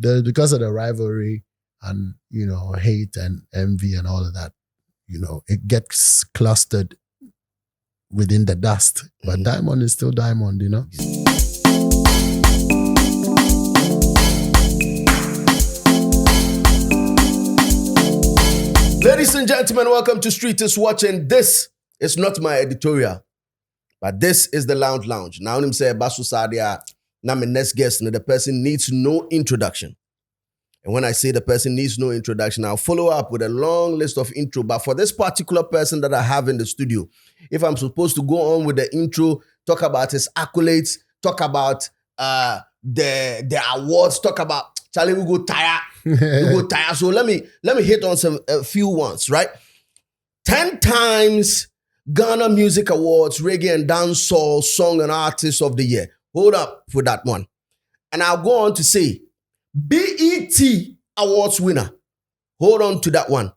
because of the rivalry and, hate and envy and all of that, it gets clustered within the dust. But diamond is still diamond, Ladies and gentlemen, welcome to Street is Watching. This is not my editorial, but this is the Lounge. Now, I'm saying Basu Sadia, now my next guest, the person needs no introduction. And when I say the person needs no introduction, I'll follow up with a long list of intro. But for this particular person that I have in the studio, if I'm supposed to go on with the intro, talk about his accolades, talk about the awards, talk about Charlie, we go tire. So let me hit on a few ones, right? 10 times Ghana Music Awards, Reggae and Dancehall Song and Artist of the Year. Hold up for that one. And I'll go on to say BET Awards winner. Hold on to that one.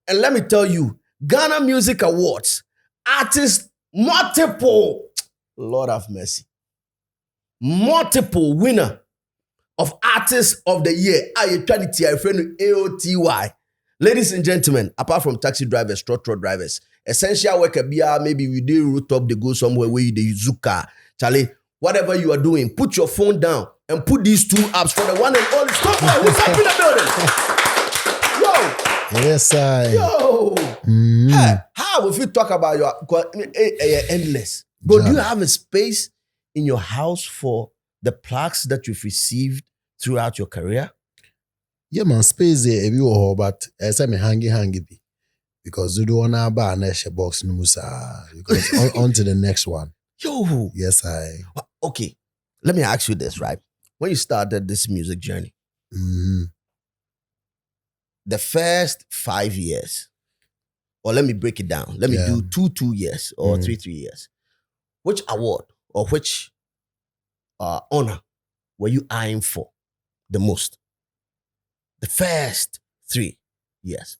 And let me tell you, Ghana Music Awards, artist multiple, Lord have mercy, multiple winner of Artist of the Year. I friend AOTY. Ladies and gentlemen, apart from taxi drivers, truck drivers, essential worker, maybe we do root up, they go somewhere where you do Zuka. Charlie, whatever you are doing, put your phone down and put these two apps for the one and only Stonebwoy who's up in the building. Yo. Yes, I. Yo. Hey, how if you talk about your endless? Bro, do you have a space in your house for the plaques that you've received throughout your career? Yeah, man, space there, but I say me hangy be. Because you don't want to buy an extra box, no musa. Because on to the next one. Yo. Yes, I. Okay, let me ask you this, right? When you started this music journey, the first 5 years, or let me break it down. Let me do 2 years or 3 years. Which award or which honor were you eyeing for the most? The first 3 years.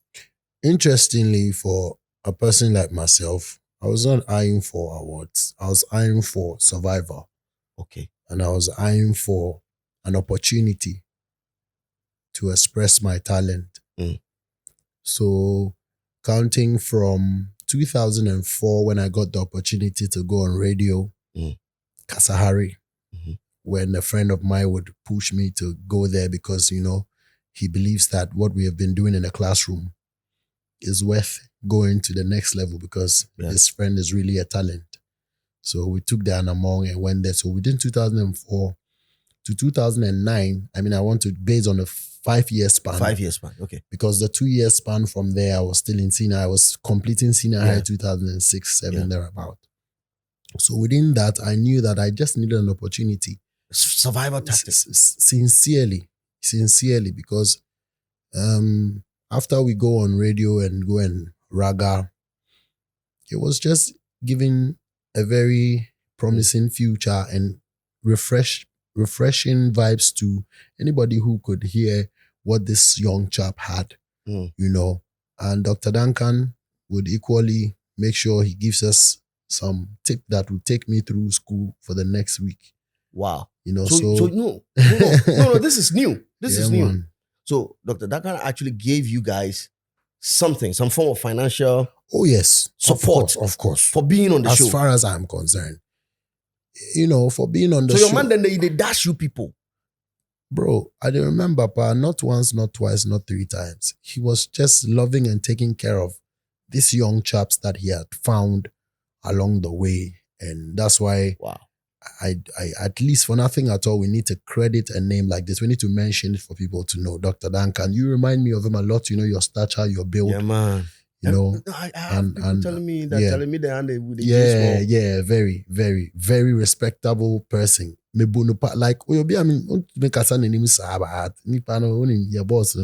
Interestingly, for a person like myself, I was not eyeing for awards. I was eyeing for survival. Okay. And I was eyeing for an opportunity to express my talent. So counting from 2004 when I got the opportunity to go on radio, Kasahari, when a friend of mine would push me to go there because, he believes that what we have been doing in the classroom is worth going to the next level because this friend is really a talent. So we took the Anamong and went there. So within 2004 to 2009, I want to base on a 5-year span. 5-year span, okay. Because the 2-year span from there, I was still in senior. I was completing senior high 2006, 7 thereabout. So within that, I knew that I just needed an opportunity. Survival tactics. Sincerely, because after we go on radio and go and raga, it was just giving a very promising future and refreshing vibes to anybody who could hear what this young chap had, And Dr. Duncan would equally make sure he gives us some tip that would take me through school for the next week. Wow. So no, this is new. This is new. Man. So Dr. Duncan actually gave you guys some form of financial support. Of course. For being on the show. As far as I'm concerned. For being on the show. So your man then they dash you people. Bro, I don't remember, but not once, not twice, not 3 times. He was just loving and taking care of these young chaps that he had found along the way. And that's why I at least for nothing at all, we need to credit a name like this. We need to mention it for people to know. Dr. Duncan, you remind me of him a lot. Your stature, your build. Yeah, man. I have people telling me that, very, very, very respectable person. Like, your boss,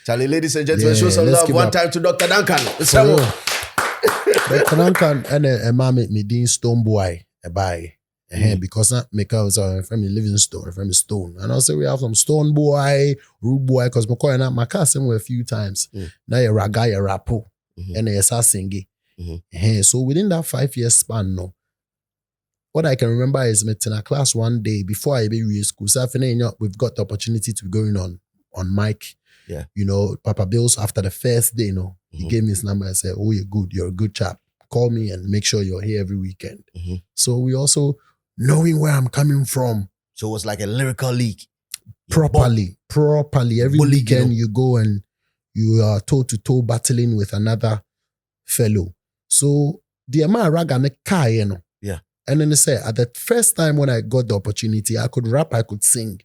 Charlie, ladies and gentlemen, show some love one time to Dr. Duncan. Dr. Duncan and a man me doing Stonebwoy a buy. Because because I'm from Livingstone, from Stone. And also we have some Stonebwoy, Rude Boy, because my car somewhere a few times. Now you're raga, you're rapo, and you're singing. So within that 5-year span, what I can remember is in a class one day before I be school. So we've got the opportunity to be going on mic. Yeah. You know, Papa Bills after the first day, he gave me his number and said, "Oh, you're a good chap. Call me and make sure you're here every weekend." So we also knowing where I'm coming from. So it was like a lyrical league. Properly. Every weekend you go and you are toe-to-toe battling with another fellow. So the amount raga me car, Yeah. And then they say at the first time when I got the opportunity, I could rap, I could sing.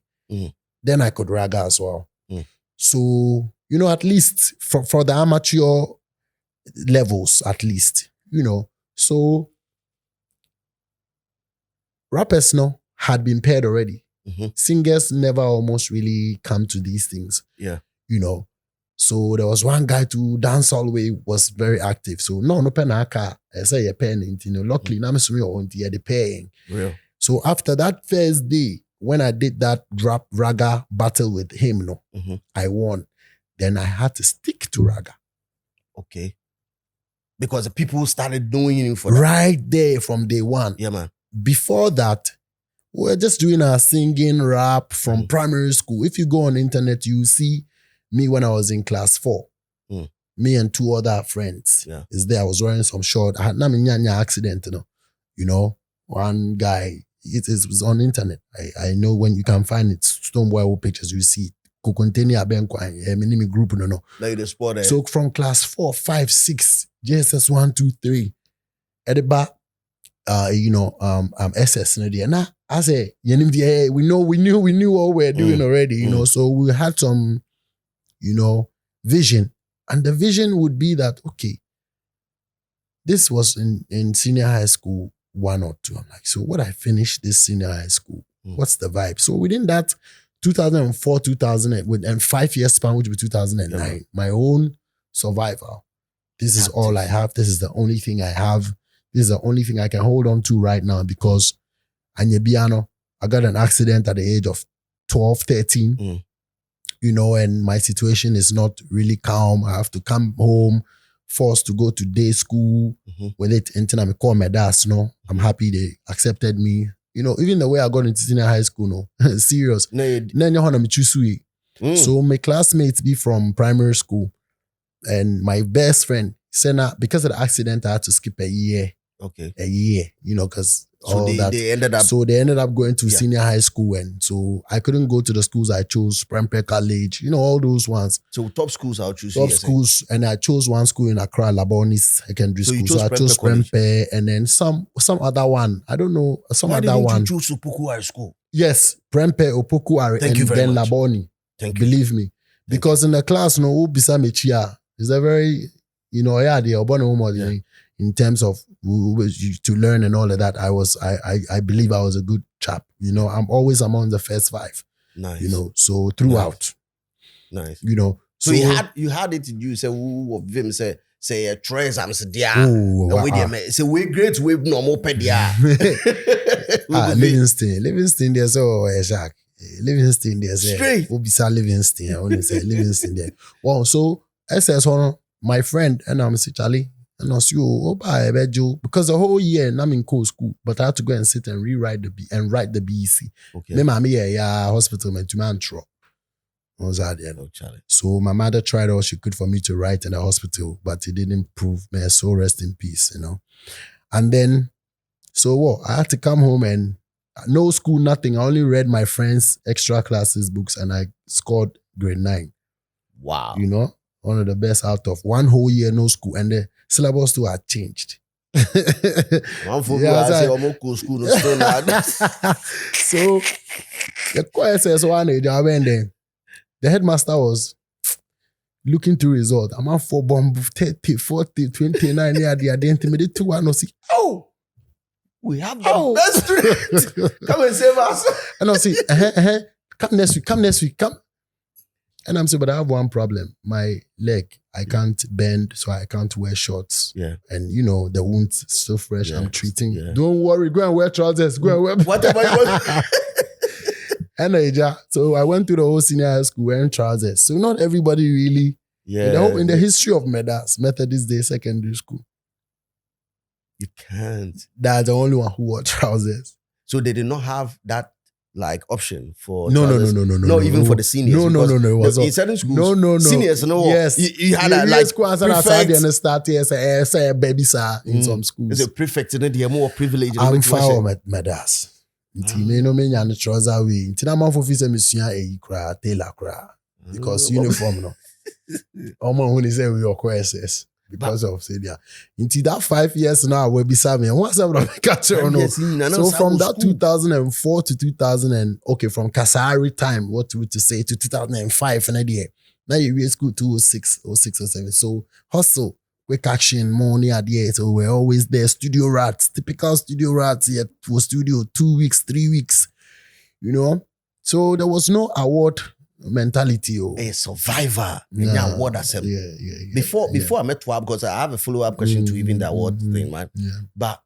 Then I could raga as well. So, at least for the amateur levels, at least, So rappers had been paired already. Singers never almost really come to these things. Yeah. So there was one guy to dance all the way was very active. So no penaka. I say a pen, luckily now I'm paying. Real. So after that first day, when I did that rap raga battle with him, I won. Then I had to stick to raga. Okay. Because the people started doing it for that. Right there from day one. Yeah, man. Before that, we're just doing our singing rap from primary school. If you go on the internet, you see me when I was in class 4. Me and 2 other friends. Yeah. Is there. I was wearing some short. I had an accident, One guy, it was on the internet. I know when you can find it, Stonebwoy pictures, you see it. Group, no. Like the sport. So from class 4, 5, 6, JSS 1, 2, 3, at the back, SS and I say, we knew what we're doing already, so we had some, vision. And the vision would be that, okay, this was in senior high school 1 or 2. I'm like, so what I finished this senior high school, what's the vibe? So within that 2004, 2000, and 5 years span, which would be 2009, my own survival. This is all I have. This is the only thing I have. This is the only thing I can hold on to right now because Anyebiano, I got an accident at the age of 12, 13, and my situation is not really calm. I have to come home, forced to go to day school with it. And I call my dad, I'm happy they accepted me. Even the way I got into senior high school, serious. So my classmates be from primary school and my best friend, Senna, because of the accident, I had to skip a year. Okay. A year, because they ended up. So they ended up going to senior high school, and so I couldn't go to the schools I chose, Prempeh College, all those ones. So top schools I'll choose. Top schools, and I chose one school in Accra, Laboni Secondary School. So I chose Prempeh, and then some other one. I don't know, Why other one. You choose Opoku High School? Yes, Prempeh, Opoku High, and then much. Laboni. Thank you. Believe me. Because in the class, Ubisa Mechia is a very, in terms of to learn and all of that, I believe I was a good chap. I'm always among the first 5. Nice. So throughout. Nice. So you had it in you. Say who of them say a trace. I'm say dia. Say we great we normal pedia. Livingston there so Jack. Livingston there say. Straight. Ubisa Livingston. I want to say Livingston there. Well, so SS one my friend and I'm say Charlie. And I was because the whole year I'm in school, but I had to go and sit and rewrite write the BEC. Okay. Me mama hospital man to man tro. Was that no Charlie. So my mother tried all she could for me to write in the hospital, but it didn't prove me. So rest in peace, And then, so what? I had to come home and no school, nothing. I only read my friends' extra classes books and I scored grade 9. Wow. One of the best out of one whole year, no school. And the syllabus too had changed. One for me, I say, I'm going school. So the choir says one day, I went there. The headmaster was looking through result. I'm on 4 bomb 30, 40, 29 year. They intimidated 2 1. See, we have the best street. Come and save us. And I see, come next week. And I'm saying, but I have one problem. My leg, I can't bend, so I can't wear shorts. Yeah. And the wound's still fresh. Yeah. I'm treating. Yeah. Don't worry, go and wear trousers. Go and wear whatever you want. And so I went to the whole senior high school wearing trousers. So not everybody really, in the history of Methodist Day Secondary School, You can't. That's the only one who wore trousers. So they did not have that like option for No, trousers? no, even for the seniors. No. It was in certain schools. No. Seniors, no. Yes, you had a like school answer prefect. and start here say baby sir in some schools. It's a prefect, and they are more privileged. I'm far my das. Nti me no me nya no trouser we. Nti na man for fi say me sua e kra tailor kra because uniform no. Omo who say we your SS. Because of Sadia. Into that 5 years now, we'll be serving. What's up, catcher or no? So from that 2004 to 2000 from Kasari time, what to say to 2005 and idea. Now you read school 206 or 07. So hustle, quick action, money idea. So we're always there. Studio rats, typical studio rats. Yet for studio 2 weeks, 3 weeks. You know. So there was no award mentality. A survivor. Yeah. Award accept. Before I met Twab, because I have a follow-up question to even the award thing, man. Yeah. But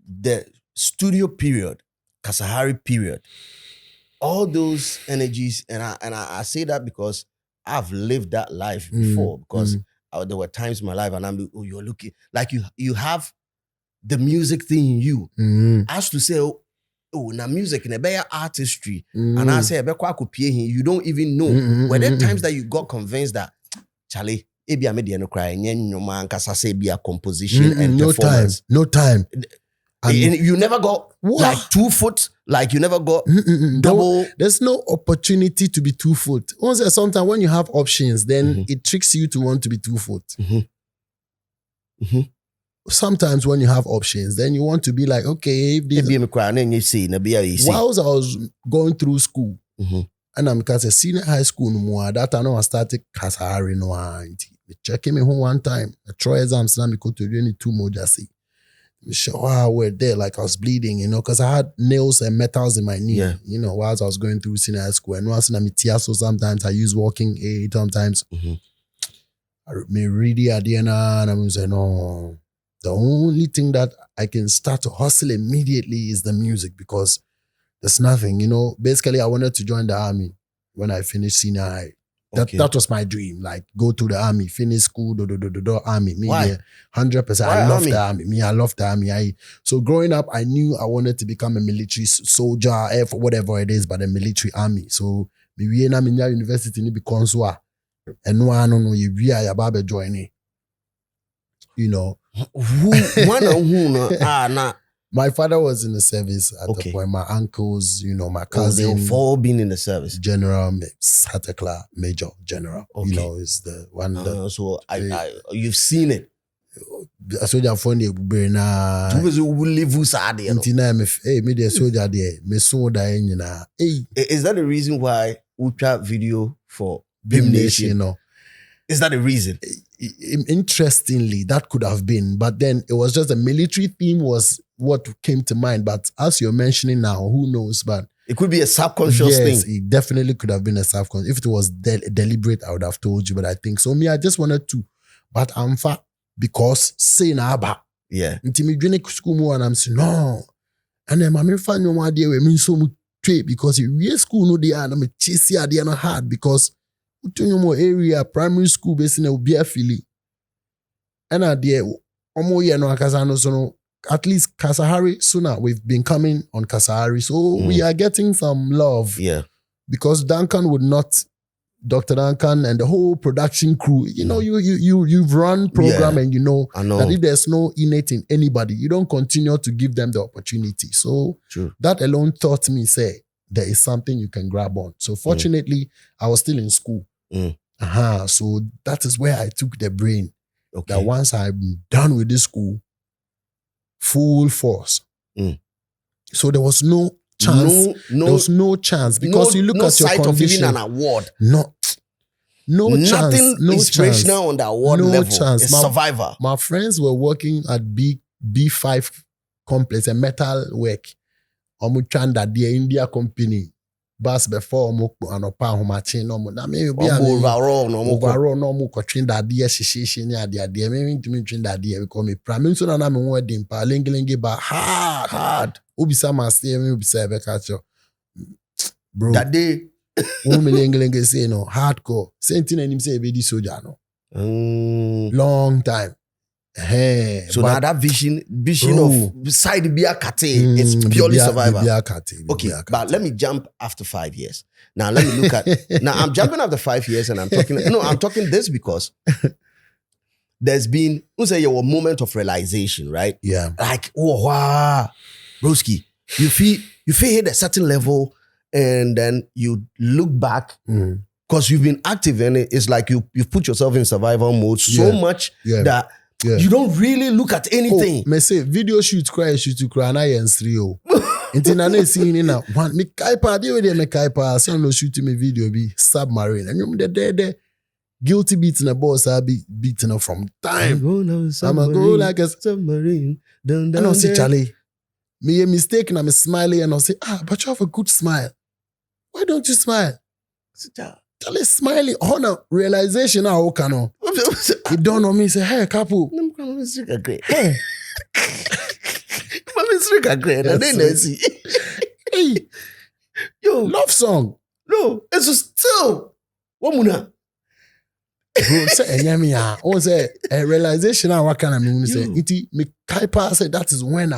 the studio period, Kasahari period, all those energies, and I say that because I've lived that life before, because there were times in my life and I'm you're looking like you have the music thing in you. As to say, now music in a better artistry, and I say you don't even know. Were there times that you got convinced that Charlie, maybe I made the cry, and no man can say be a composition and performance. No time. And you never got like 2 foot, like you never got double. There's no opportunity to be 2 foot. Sometimes when you have options, then it tricks you to want to be 2 foot. Sometimes when you have options, then you want to be like, okay, whilst I was going through school, and I'm because a senior high school no more, that I know I started Kasahari no checking me home one time. I try exams, and I go to really 2 more just wow, we're there, like I was bleeding, you know, because I had nails and metals in my knee, you know, whilst I was going through senior high school. And once I'm so sometimes I use walking aid, sometimes I may read the idea and I'm saying, no. The only thing that I can start to hustle immediately is the music because there's nothing, you know. Basically, I wanted to join the army when I finished senior high. That was my dream, like go to the army, finish school, army. Me, why? 100%. I love the army. Me, I love the army. So growing up, I knew I wanted to become a military soldier, whatever it is, but a military army. So me, na university ni become so. And no, I don't know you be a babe joining. You know. My father was in the service at the point. My uncles, you know, my cousin. They've all been in the service. General Satekla, Major General. You know, is the one that. So you've seen it. A soldier phone you bring na. Hey, me the soldier there. Me so die na. Hey, is that the reason why Ultra video for Bim Nation? No. Is that the reason? Interestingly, that could have been, but then it was just the military theme was what came to mind. But as you're mentioning now, who knows? But it could be a subconscious thing. Yes, it definitely could have been a subconscious. If it was deliberate, I would have told you. But I think so. Me, I just wanted to. But I'm fat because say na aba. Yeah. Until me join school more and I'm saying no. And then my friend no idea we mean so much because you real school no they are and me chase they are not hard because. More area primary school based in a be affiliate. And idea omo ye no akasano so at least Kasahari sooner we've been coming on Kasahari, so we are getting some love. Yeah, because Duncan would not, Dr. Duncan and the whole production crew. You know, you've run program and you know that if there's no innate in anybody, you don't continue to give them the opportunity. So that alone taught me say there is something you can grab on. So fortunately, I was still in school. So that is where I took the brain. That once I'm done with this school, full force. So there was no chance. There was no chance because you look at your condition. Of even an award. No chance. Nothing inspirational on the award level. Chance. It's survivor. My friends were working at B5 complex, a metal work. Omuchanda, the India company. Bas before anopa homache no mo na me bi overall no mo ko twin da de hyehyehye ni ade me ntumi twin da de because me prime so na me ho dem pa lengelenge ba hard obisa ma say me obisa be catch bro that day wo me lengelenge say no hardcore sentin anim say be di soldier no long time So now that vision of side be a kate, it's purely survival. Okay, but let me jump after 5 years. Now let me look at. Now I'm jumping after 5 years, and I'm talking. No, I'm talking this because there's been, let's say, your moment of realization, right? Yeah. Like, oh wow, broski, you feel hit a certain level, and then you look back. Because you've been active in it, it's like you've put yourself in survival mode so much that you don't really look at anything. Me say video shoot cry na yens 3 Inti na na scene in na one me kaipa dey we dey me kaipa so no shoot me video be submarine and you the guilty beats na boss I be beating from time. I'm go like a submarine. And I say Charlie, me a mistake and I'm smiling and I say but you have a good smile. Why don't you smile? Charlie smiling on a realization how can you don't know me say hey couple hey hey yo love song no it's still womuna bro say enyami o say a realization how can I mean say iti me kaipa say that is when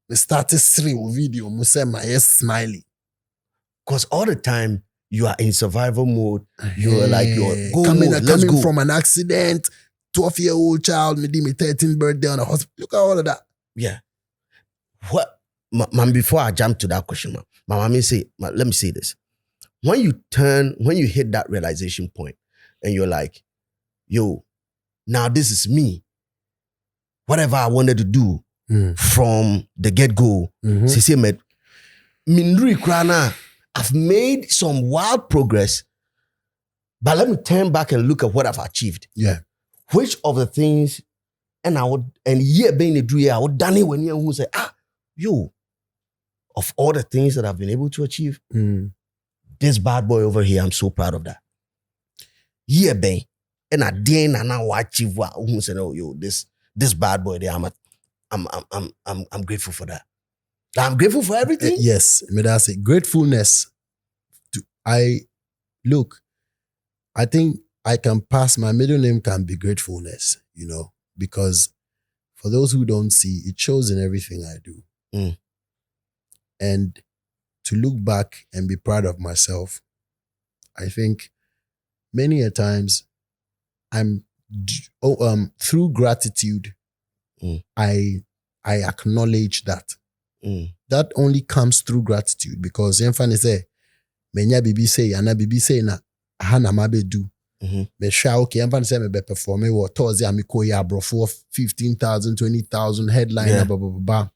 me started stream video mo say my smiley because all the time you are in survival mode. You're like, coming from an accident, 12-year-old child, maybe my 13th birthday on a hospital. Look at all of that. Yeah. What, man, before I jump to that question, my mommy say, let me say this. When you hit that realization point and you're like, yo, now this is me. Whatever I wanted to do from the get-go, Minri Krana, I've made some wild progress, but let me turn back and look at what I've achieved. Yeah. Which of the things, and being a dream, I would done it when you say, of all the things that I've been able to achieve, this bad boy over here, I'm so proud of that. Yeah, ben, and I didn't and now achieve what who said, this bad boy there, I'm grateful for that. I'm grateful for everything. Yes, I mean, that's it. Gratefulness. I think I can pass, my middle name can be gratefulness, because for those who don't see, it shows in everything I do. And to look back and be proud of myself, I think many a times through gratitude, I acknowledge that. That only comes through gratitude because Enfani say, Menya bibi say, Yana bibi say na hana mabe do. Me sha okay, Enfani say me be perform what Thursday amiko ya bro for 15,000, 20,000 headline blah blah blah.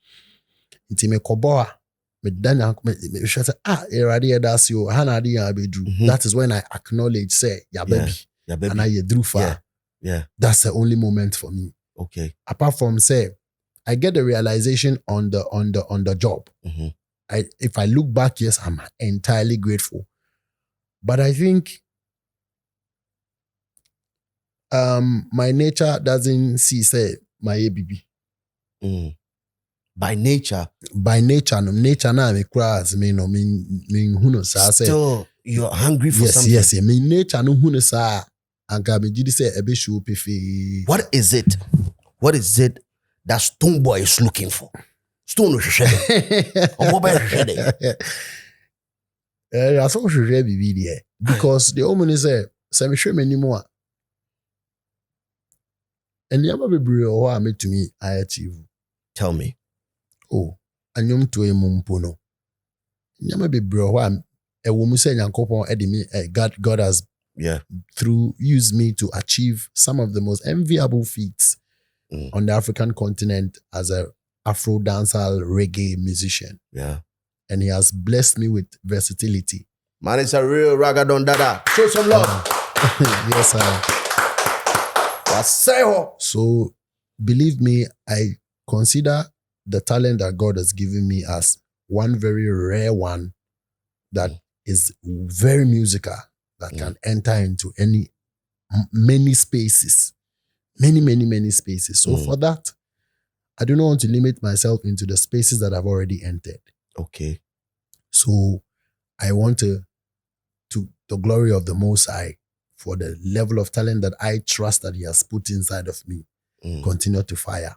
Inti me koboa me dana me sha say eradi that's you hana di ya be do. That is when I acknowledge say ya baby and I ye drew far. Yeah. That's the only moment for me. Okay. Apart from say I get the realization on the job. If I look back, yes, I'm entirely grateful. But I think my nature doesn't see say my ABB. By nature. No nature na me cries me no me who knows say. Still, you're hungry for something. Yes. Me nature no who knows say. Anka me jidi say ebe show pefe. What is it? What is it that Stonebwoy is looking for? Stone I saw bibi there because the woman say me show me anymore. And yama bebre o wa me to me I achieve. Tell me. Oh, anyom to e mumpono. Yama bebre o wa e wo mu say Nyankopon e de me God has used me to achieve some of the most enviable feats on the African continent as a Afro dancehall reggae musician. Yeah. And he has blessed me with versatility. Man, it's a real raggadon dada. Show some love. Yes, sir. So, believe me, I consider the talent that God has given me as one very rare one that is very musical, that can enter into many spaces. Many spaces. So for that, I do not want to limit myself into the spaces that I've already entered. Okay. So I want to the glory of the Most High for the level of talent that I trust that He has put inside of me. continue to fire.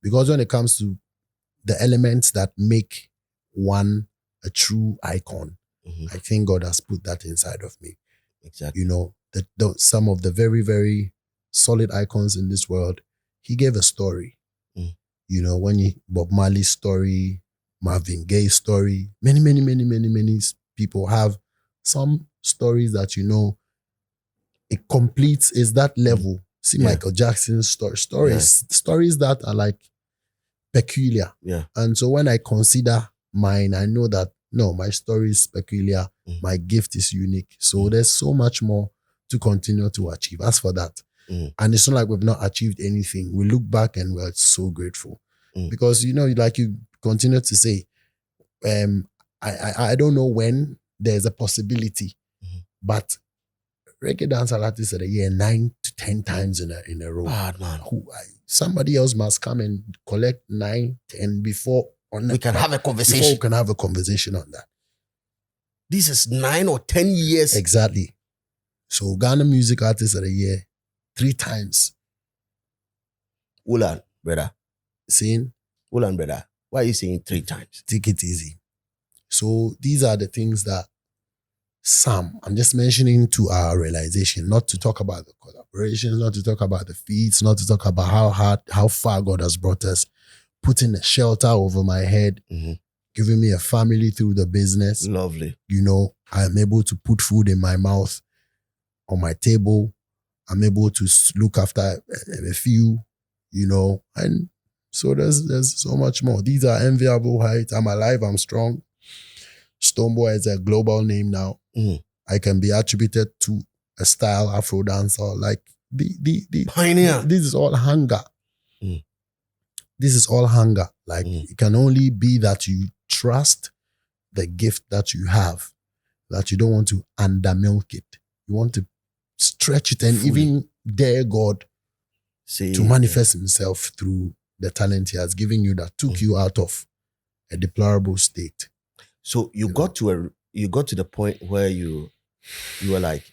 Because when it comes to the elements that make one a true icon, I think God has put that inside of me. Exactly. You know, some of the very, very solid icons in this world, he gave a story. You know, Bob Marley's story, Marvin Gaye's story, many people have some stories that, you know, it completes, is that level. See Michael Jackson's stories that are like peculiar. Yeah. And so when I consider mine, I know that, no, my story is peculiar. My gift is unique. So there's so much more to continue to achieve. As for that, and it's not like we've not achieved anything. We look back and we're so grateful. Because, you know, like you continue to say, I don't know when there's a possibility, but Reggae Dancehall Artist of the Year 9 to 10 times in a row. Bad man. Somebody else must come and collect 9, 10 before we can have a conversation. Before we can have a conversation on that. This is 9 or 10 years. Exactly. So Ghana Music Artist of the Year 3 times. Ulan, brother. Saying? Ulan, brother. Why are you saying 3 times? Take it easy. So these are the things that I'm just mentioning to our realization, not to talk about the collaborations, not to talk about the feats, not to talk about how far God has brought us, putting a shelter over my head, giving me a family through the business. Lovely. You know, I'm able to put food in my mouth, on my table. I'm able to look after a few, you know, and so there's so much more. These are enviable heights. I'm alive, I'm strong. Stonebwoy is a global name now. I can be attributed to a style Afro dancer. Like the pioneer. This is all hunger. This is all hunger. Like it can only be that you trust the gift that you have, that you don't want to undermilk it. You want to stretch it and even dare God to manifest himself through the talent he has given you that took you out of a deplorable state. So you got to the point where you were like,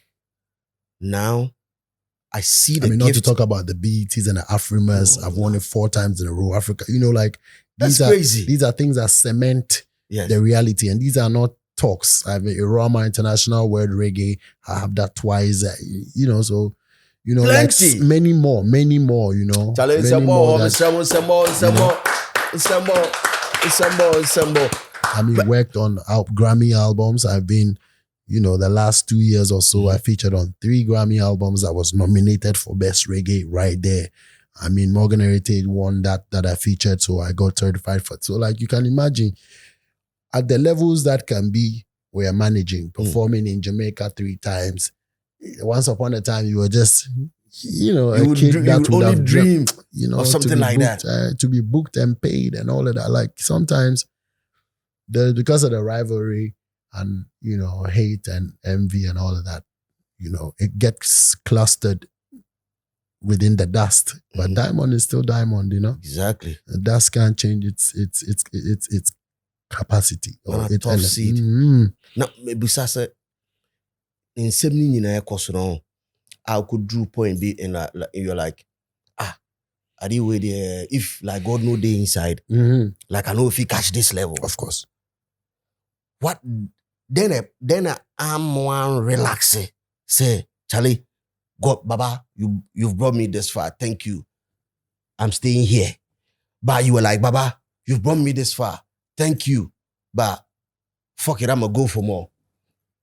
now I see the gift. Not to talk about the BETs and the Afrimas. I've won it 4 times in a row. Africa, you know, like that's crazy. These are things that cement the reality, and these are not talks. I have a Roma International World Reggae. I have that twice. You know, so you know, plenty. Like many more. You know, Worked on Grammy albums. I've been, you know, the last 2 years or so, I featured on 3 Grammy albums. I was nominated for Best Reggae right there. Morgan Heritage won that I featured, so I got certified for it. So, like, you can imagine, at the levels that can be, we are managing, performing in Jamaica 3 times. Once upon a time, you were just, you know, a kid that would have dreamed, you know, or something like booked, that. To be booked and paid and all of that. Like, sometimes, because of the rivalry and, you know, hate and envy and all of that, you know, it gets clustered within the dust. But diamond is still diamond, you know. Exactly. The dust can't change its capacity. Or its tough seed. Now, Busasa, in 70 years, I could draw point be in you're like, I did wait there. If like God know they inside, like I know if he catch this level, of course. What then I'm one relaxing. Say, Charlie, God, Baba, you've brought me this far. Thank you. I'm staying here. But you were like, Baba, you've brought me this far. Thank you. But fuck it, I'm gonna go for more.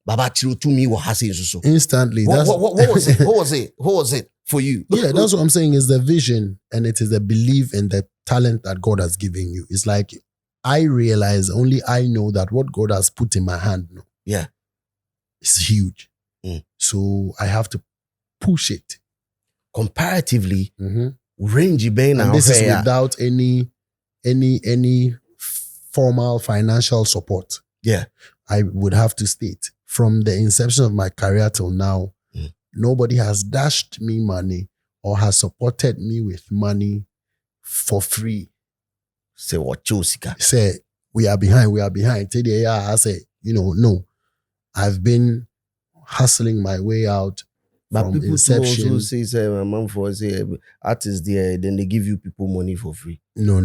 Baba to me what has so instantly. What was it? What was it for you? Yeah, that's what I'm saying, is the vision, and it is the belief in the talent that God has given you. It's like, I realize, only I know that what God has put in my hand, is huge. So I have to push it. Comparatively, range being, and this is without any formal financial support. Yeah, I would have to state, from the inception of my career till now, nobody has dashed me money or has supported me with money for free. Say what Josica. Say, we are behind. I say, you know, no. I've been hustling my way out But from people inception. also say, my mom for say artists there, then they give you people money for free. No.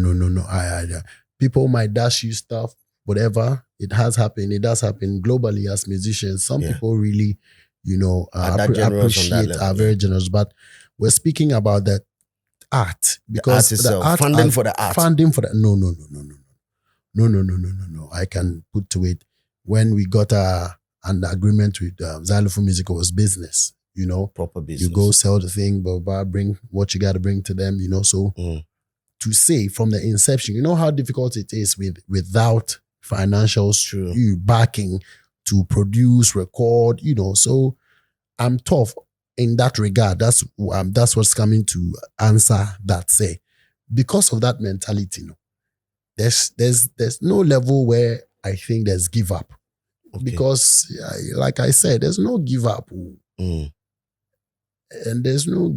People might dash you stuff, whatever. It has happened. It does happen globally as musicians. Some people really, Are that generous on that appreciate, level, are very generous. But we're speaking about the art because the art itself, funding for the art. Funding for the no. I can put to it when we got an agreement with Xylophone Music, it was business. Proper business. You go sell the thing, blah, bring what you got to bring to them. So to say from the inception, you know how difficult it is without financial backing to produce, record. So I'm tough in that regard. That's what's coming to answer that. Say because of that mentality, there's no level where I think there's give up. Okay. Because like I said, there's no give up. And there's no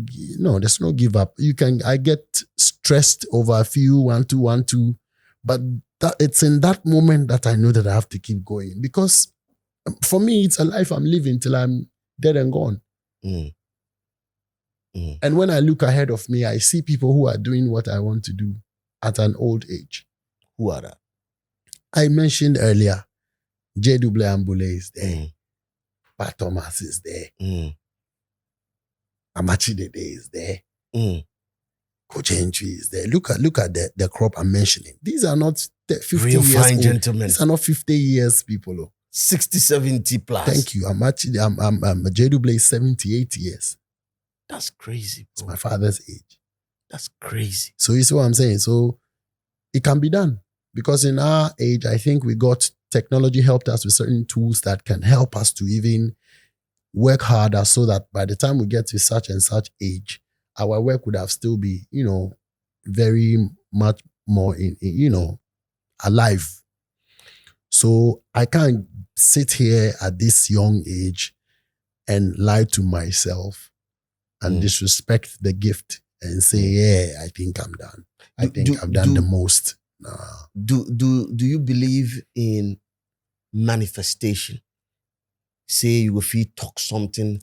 give up. I get stressed over a few, 1, 2, 1, 2, but it's in that moment that I know that I have to keep going because for me, it's a life I'm living till I'm dead and gone. And when I look ahead of me, I see people who are doing what I want to do at an old age. Who are that? I mentioned earlier, J.W. Ambule is there. Pat Thomas is there. Amachi Dede is there. Coach Entry is there. Look at the crop I'm mentioning. These are not 50 real years fine old. gentlemen. These are not 50 years people. 60, 70 plus. Thank you. I'm JW is 78 years. That's crazy. Bro. It's my father's age. That's crazy. So you see what I'm saying? So it can be done. Because in our age, I think we got technology helped us with certain tools that can help us to even work harder so that by the time we get to such and such age, our work would have still be, very much more alive. So I can't sit here at this young age and lie to myself and disrespect the gift and say, yeah, I think I'm done. I think I've done the most. Nah. Do you believe in manifestation? Say you will talk something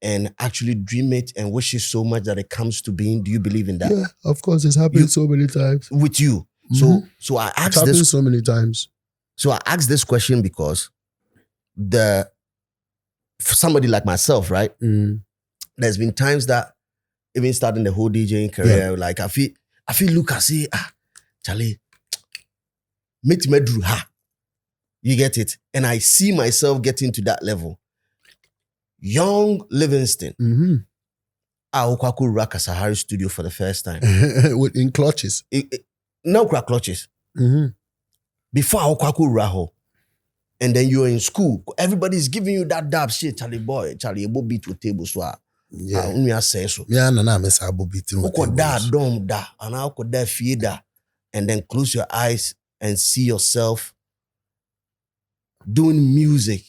and actually dream it and wish it so much that it comes to being. Do you believe in that? Yeah, of course. It's happened so many times. With you. So I asked this. It's happened so many times. So I asked this question because for somebody like myself, right? There's been times that even starting the whole DJing career, like I feel look, I say, Charlie, meet me Drew, you get it? And I see myself getting to that level. Young Livingston, I Okwaku Rakasahari studio for the first time. In clutches. No clutches. Before Okwaku Raho. And then you're in school. Everybody's giving you that dab shit. Charlie boy, Charlie, you beat with table swap. Yeah, say so. Yeah, no, miss Abo beating with table. And I could that feed that. And then close your eyes and see yourself doing music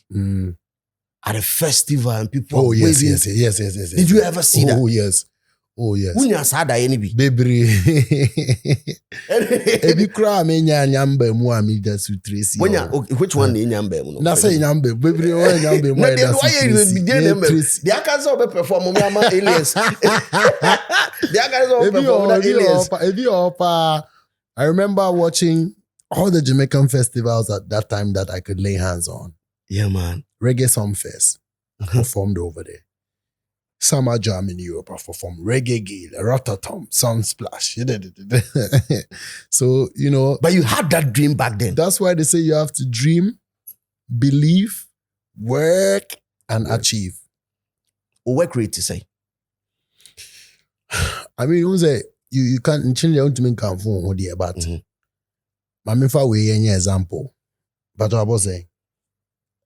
at a festival and people are waving. Yes. Did you ever see that? Oh, yes. When you said that, anybody? Baby. Ebi kura me nyamba mu ami da su Tracy. Which one ni nyamba mu? Na say nyamba, baby one nyamba mu da su Tracy. The others will perform me ama aliens. The others will perform aliens. Ebi I remember watching all the Jamaican festivals at that time that I could lay hands on. Yeah, man. Reggae Song Fest performed over there. Summer Jam in Europe, I performed Reggae Gale, Rototom, Sunsplash. So, But you had that dream back then. That's why they say you have to dream, believe, work, and achieve. Work rate to say. I mean, you can't change your own to make a phone, but I'm for way any example. But I was saying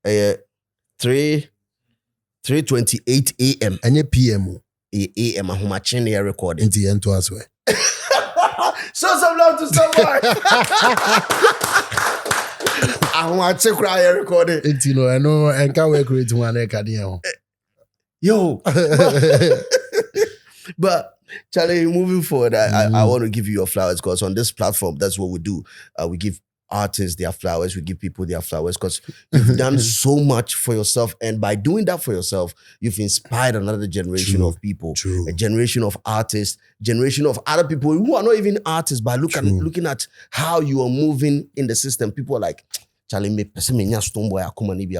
3:28 a.m. Any PM. A.m. I'm watching the recording. Into the end to us way. Show some love to someone. I want to cry recording. I know I can't work with one academy. Yo. But Charlie, moving forward, I want to give you your flowers because on this platform, that's what we do. We give artists their flowers. We give people their flowers because you've done so much for yourself. And by doing that for yourself, you've inspired another generation True, of people, true. a generation of artists, generation of other people who are not even artists, but looking at how you are moving in the system. People are like, Charlie, me Stonebwoy, I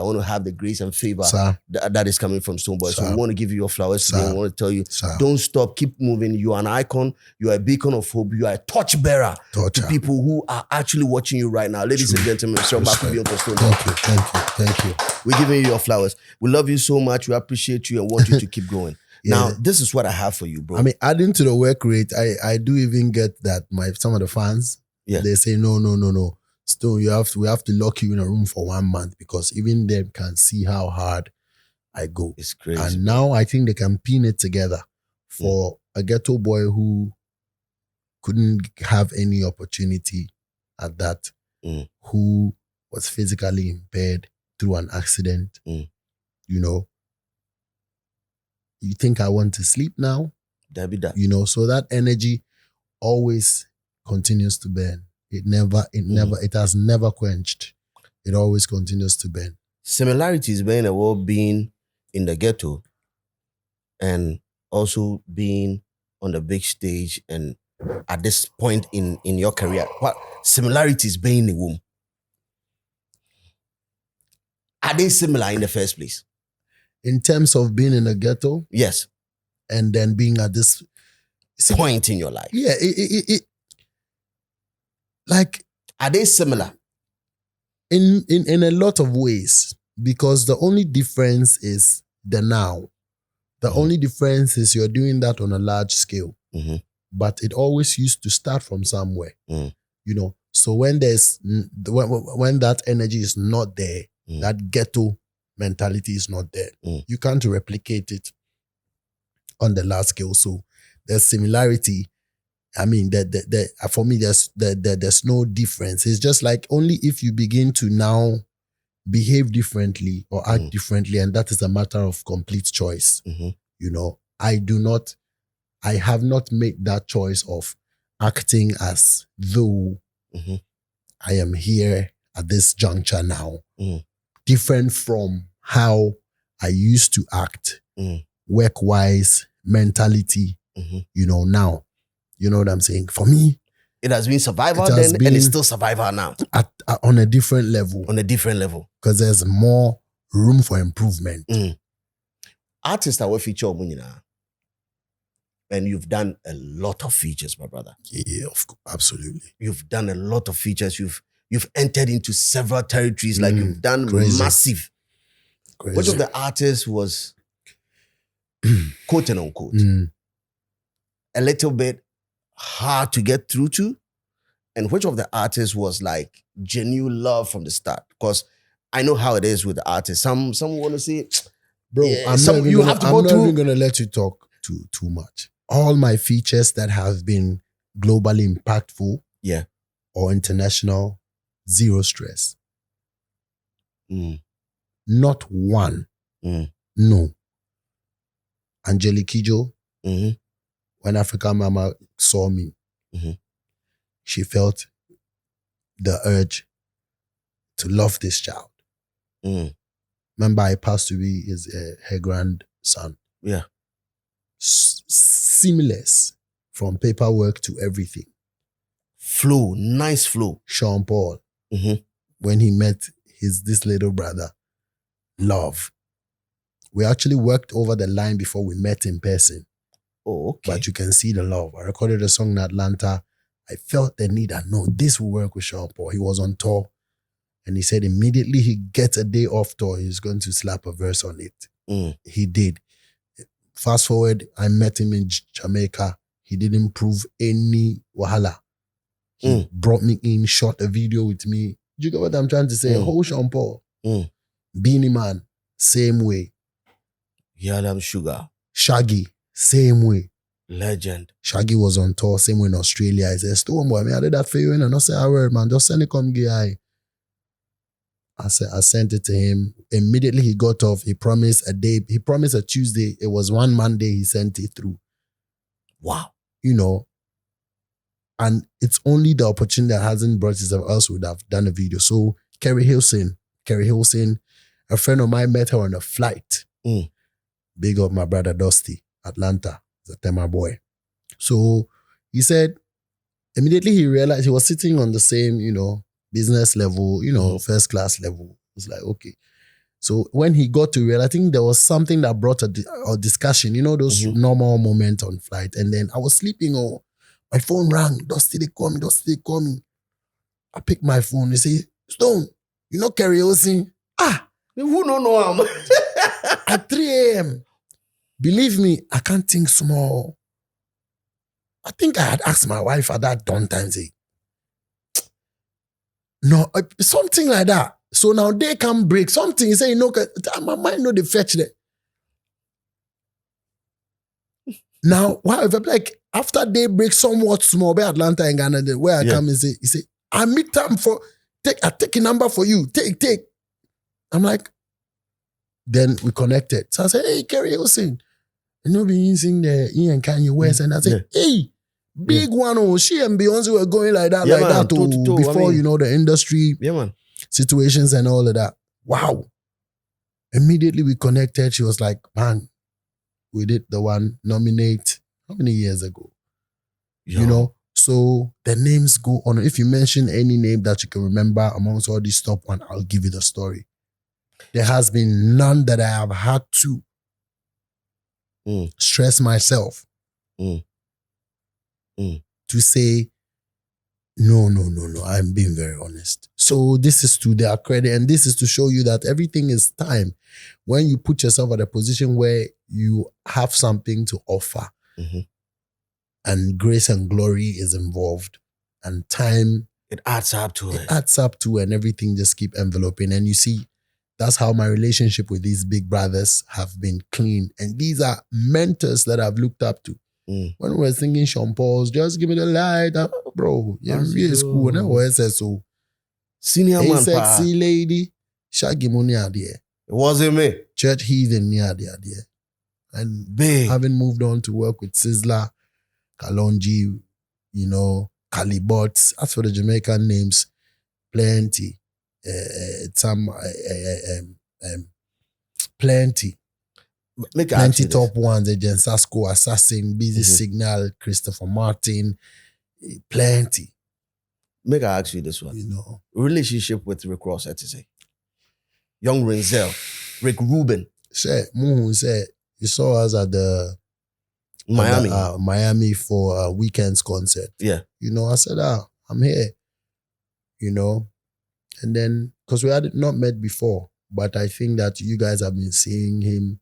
want to have the grace and favor that is coming from Stonebwoy. So we want to give you your flowers today. We want to tell you, don't stop, keep moving. You are an icon. You are a beacon of hope. You are a torchbearer to people who are actually watching you right now. Ladies and gentlemen, Thank you. We're giving you your flowers. We love you so much. We appreciate you and want you to keep going. Now, this is what I have for you, bro. I mean, adding to the work rate, I do even get that some of the fans, they say, no. Still, we have to lock you in a room for 1 month because even them can see how hard I go. It's crazy. And now I think they can pin it together for a ghetto boy who couldn't have any opportunity at that, who was physically impaired through an accident. You know, you think I want to sleep now? That. You know, so that energy always continues to burn. It has never quenched. It always continues to burn. Similarities being a world being in the ghetto and also being on the big stage and at this point in your career, what similarities being in the womb? Are they similar in the first place? In terms of being in the ghetto? Yes. And then being at this point in your life? Yeah, like, are they similar? In a lot of ways, because the only difference is the now. The only difference is you're doing that on a large scale. But it always used to start from somewhere. You know, so when when that energy is not there, that ghetto mentality is not there, you can't replicate it on the large scale. So there's similarity. I mean, for me, there's no difference. It's just like only if you begin to now behave differently or act differently, and that is a matter of complete choice. You know, I have not made that choice of acting as though I am here at this juncture now, different from how I used to act, work-wise, mentality, you know, now. You know what I'm saying? For me, it has been survival then and it's still survival now. On a different level. On a different level. Because there's more room for improvement. Artists are what feature Munina. And you've done a lot of features, my brother. Yeah, of course, absolutely. You've done a lot of features. You've entered into several territories. Like you've done massive. Crazy. Which of the artists was quote and unquote a little bit hard to get through to, and which of the artists was like genuine love from the start? Because I know how it is with the artists. Some want to say, bro, I'm not even gonna let you talk too much. All my features that have been globally impactful, or international, zero stress. Not one. No. Angelique Kidjo, when Africa Mama saw me, she felt the urge to love this child. Remember, I passed away her grandson. Yeah. Seamless from paperwork to everything. Flow, nice flow. Sean Paul, when he met this little brother, love. We actually worked over the line before we met in person. Oh, okay. But you can see the love. I recorded a song in Atlanta. I felt the need. I know this will work with Sean Paul. He was on tour. And he said immediately he gets a day off tour, he's going to slap a verse on it. He did. Fast forward, I met him in Jamaica. He didn't prove any wahala. He brought me in, shot a video with me. Do you get what I'm trying to say? Whole Sean Paul. Beanie Man, same way. Yadam Sugar. Shaggy, same way. Legend. Shaggy was on tour, same way in Australia. I said, Stonebwoy, I did that for you, and I say, I word, man, just send it come guy. I sent it to him. Immediately he got off. He promised a day. He promised a Tuesday. It was one Monday he sent it through. Wow. You know, And it's only the opportunity that hasn't brought itself, else would have done a video. So Kerry Hilson, a friend of mine met her on a flight. Big up my brother Dusty, Atlanta, the Tema boy. So he said, immediately he realized he was sitting on the same, business level, first class level. It's like, okay. So when he got to realize, I think there was something that brought a discussion, those normal moments on flight. And then I was sleeping, my phone rang. Dusty, they call me. I picked my phone. They say, Stone, Kerry Hilson? Who don't know him? At 3 a.m. Believe me, I can't think small. I think I had asked my wife at that dawn time, say, no, something like that. So now they can break something. You say, my mind know they fetch it. Now, however, like after they break somewhat small by Atlanta and Ghana, where I come and say, he say, I meet time I take a number for you. Take. I'm like, then we connected. So I said, hey, Kerry Hilson. Be using the Ian Kanye West. And I said, hey, big one. Oh, she and Beyonce were going like that, before, the industry situations and all of that. Wow. Immediately we connected. She was like, man, we did the one nominate how many years ago? So the names go on. If you mention any name that you can remember amongst all these top one, I'll give you the story. There has been none that I have had to stress myself to say, no, I'm being very honest. So this is to their credit, and this is to show you that everything is time. When you put yourself at a position where you have something to offer, and grace and glory is involved, and time, it adds up to it. It adds up to, and everything just keep enveloping. And you see, that's how my relationship with these big brothers have been clean. And these are mentors that I've looked up to. When we were singing Sean Paul's, just give me the light, bro. Yeah, really school. And I was so senior hey, man, sexy lady, Shaggy money idea. It wasn't me. Church heathen near the idea. And big. Having moved on to work with Sizzler, Kalonji, Calibots. As for the Jamaican names, plenty. Plenty. Plenty top ones, Agent Sasko, Assassin, Busy Signal, Christopher Martin, plenty. Make I ask you this one. Relationship with Rick Ross, I say. Young Renzel, Rick Rubin. Muhu said, you saw us at the Miami for a weekend's concert. Yeah. I said, I'm here. And then, because we had not met before, but I think that you guys have been seeing him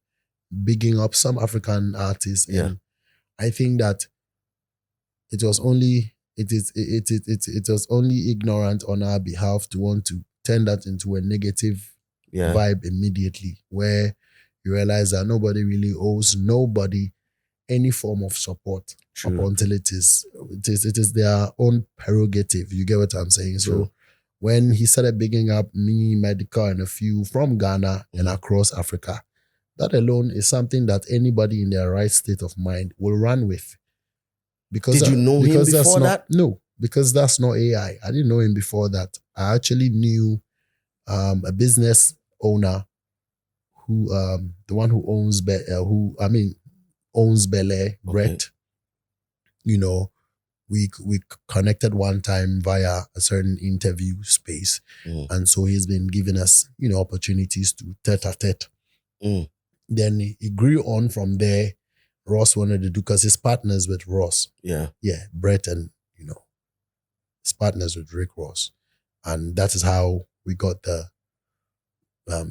bigging up some African artists. Yeah. And I think that it was only ignorant on our behalf to want to turn that into a negative vibe immediately, where you realize that nobody really owes nobody any form of support up until it is their own prerogative. You get what I'm saying? True. So when he started bigging up me, Medical, and a few from Ghana and across Africa, that alone is something that anybody in their right state of mind will run with. Because did you know him before that? No, because that's not AI. I didn't know him before that. I actually knew a business owner who, the one who owns owns Bel Air, Brett. We connected one time via a certain interview space. And so he's been giving us, opportunities to tete-a-tete. Then it grew on from there. Ross wanted to do, because his partners with Ross. Yeah. Yeah, Brett and, his partners with Rick Ross. And that is how we got the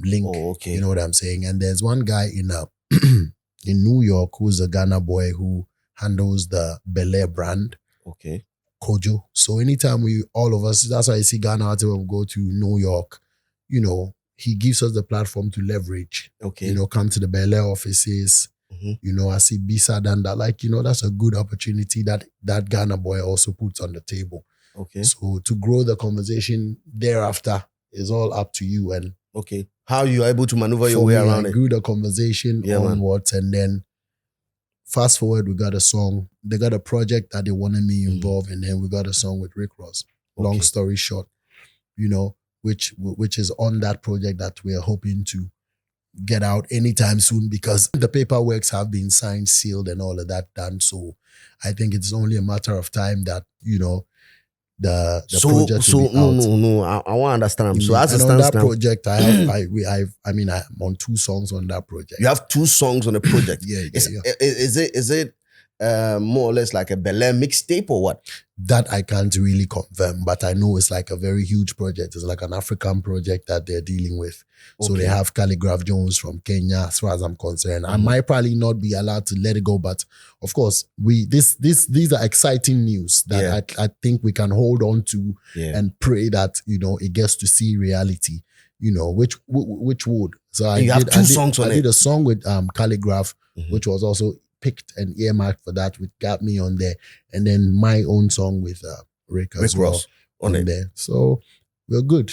link. Oh, okay. You know what I'm saying? And there's one guy in in New York who's a Ghana boy who handles the Bel Air brand. Okay. Kojo. So anytime all of us, that's why I see Ghana artists when we go to New York, he gives us the platform to leverage. Okay. Come to the Bel Air offices. I see Bisa done that. That's a good opportunity that Ghana boy also puts on the table. Okay. So to grow the conversation thereafter is all up to you. And okay, how you are able to maneuver your way around it. Grew the conversation onwards, and then fast forward, we got a song. They got a project that they wanted me involved, and then we got a song with Rick Ross. Long story short, which is on that project that we're hoping to get out anytime soon, because the paperworks have been signed, sealed, and all of that done. So I think it's only a matter of time that the project will be out. No. I want to understand. So as and it on stands that now, project, I'm on 2 songs on that project. you have 2 songs on the project. Yeah. Is it more or less like a Bel Air mixtape or what? That I can't really confirm, but I know it's like a very huge project. It's like an African project that they're dealing with. So they have Calligraph Jones from Kenya, as far as I'm concerned. I might probably not be allowed to let it go, but of course, these are exciting news that I think we can hold on to and pray that it gets to see reality. Which would. So I did 2 songs on it. I did a song with Calligraph, which was also picked and earmarked for that, which got me on there, and then my own song with Rick as well Ross on there. So we're good.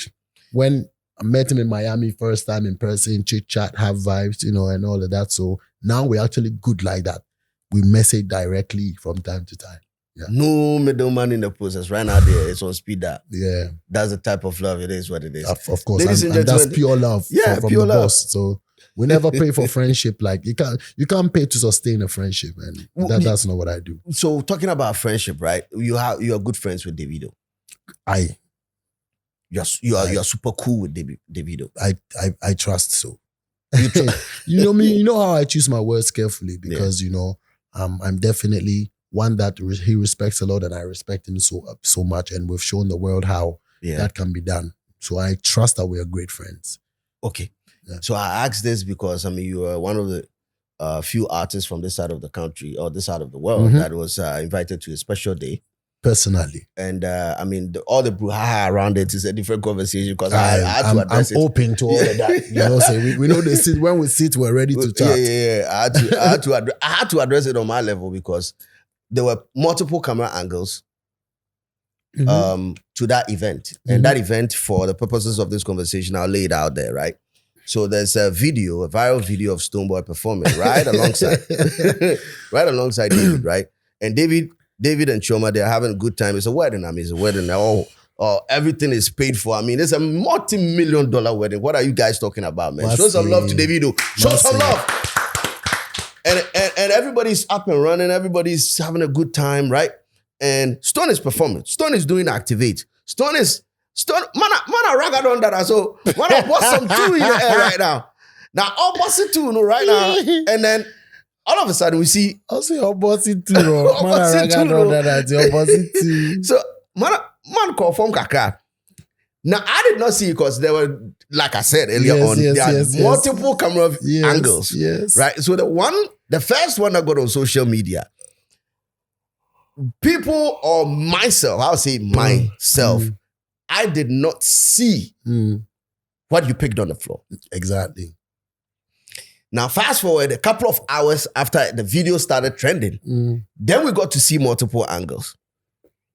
When I met him in Miami first time in person, chit chat, have vibes, and all of that. So now we're actually good like that. We message directly from time to time. Yeah. No middleman in the process. Right now, there it's on speed dial. Yeah, that's the type of love. It is what it is. Of course, and that's pure love. From pure the love. boss. So we never pay for friendship. Like you can't pay to sustain a friendship, and that's not what I do. So talking about friendship, right? You are good friends with Davido. You are super cool with Davido. I trust so. You trust. Me. You know how I choose my words carefully, because I'm definitely one that he respects a lot, and I respect him so much, and we've shown the world how that can be done. So I trust that we are great friends. Okay. Yeah. So I asked this because you are one of the few artists from this side of the country or this side of the world that was invited to a special day. Personally. And all the brouhaha around it is a different conversation, because I had to address it. I'm open to all of that. So we know they sit, when we sit, we're ready to chat. Yeah. I had to address it on my level, because there were multiple camera angles to that event. And that event, for the purposes of this conversation, I'll lay it out there, right? So there's a viral video of Stonebwoy performing right alongside David, right? And David and Choma, they're having a good time. It's a wedding. It's a wedding. Everything is paid for. It's a multi-million-dollar wedding. What are you guys talking about, man? Show some love to Davido. Show some love. And everybody's up and running. Everybody's having a good time, right? And Stone is performing. Stone is doing Activate. Stone, man, I rag on that. So, man, I bought some two in the air right now. Now, I'll bust it too, right now. And then, all of a sudden, we see... I'll say I'll bust it too, man, I rag on that. I'll bust it too. So, man, confirm Kaka. Now, I did not see, because there were, like I said earlier there are multiple camera angles. Yes. Right? So, the first one that got on social media, people, or myself, I'll say myself, I did not see what you picked on the floor. Exactly. Now, fast forward a couple of hours after the video started trending, then we got to see multiple angles.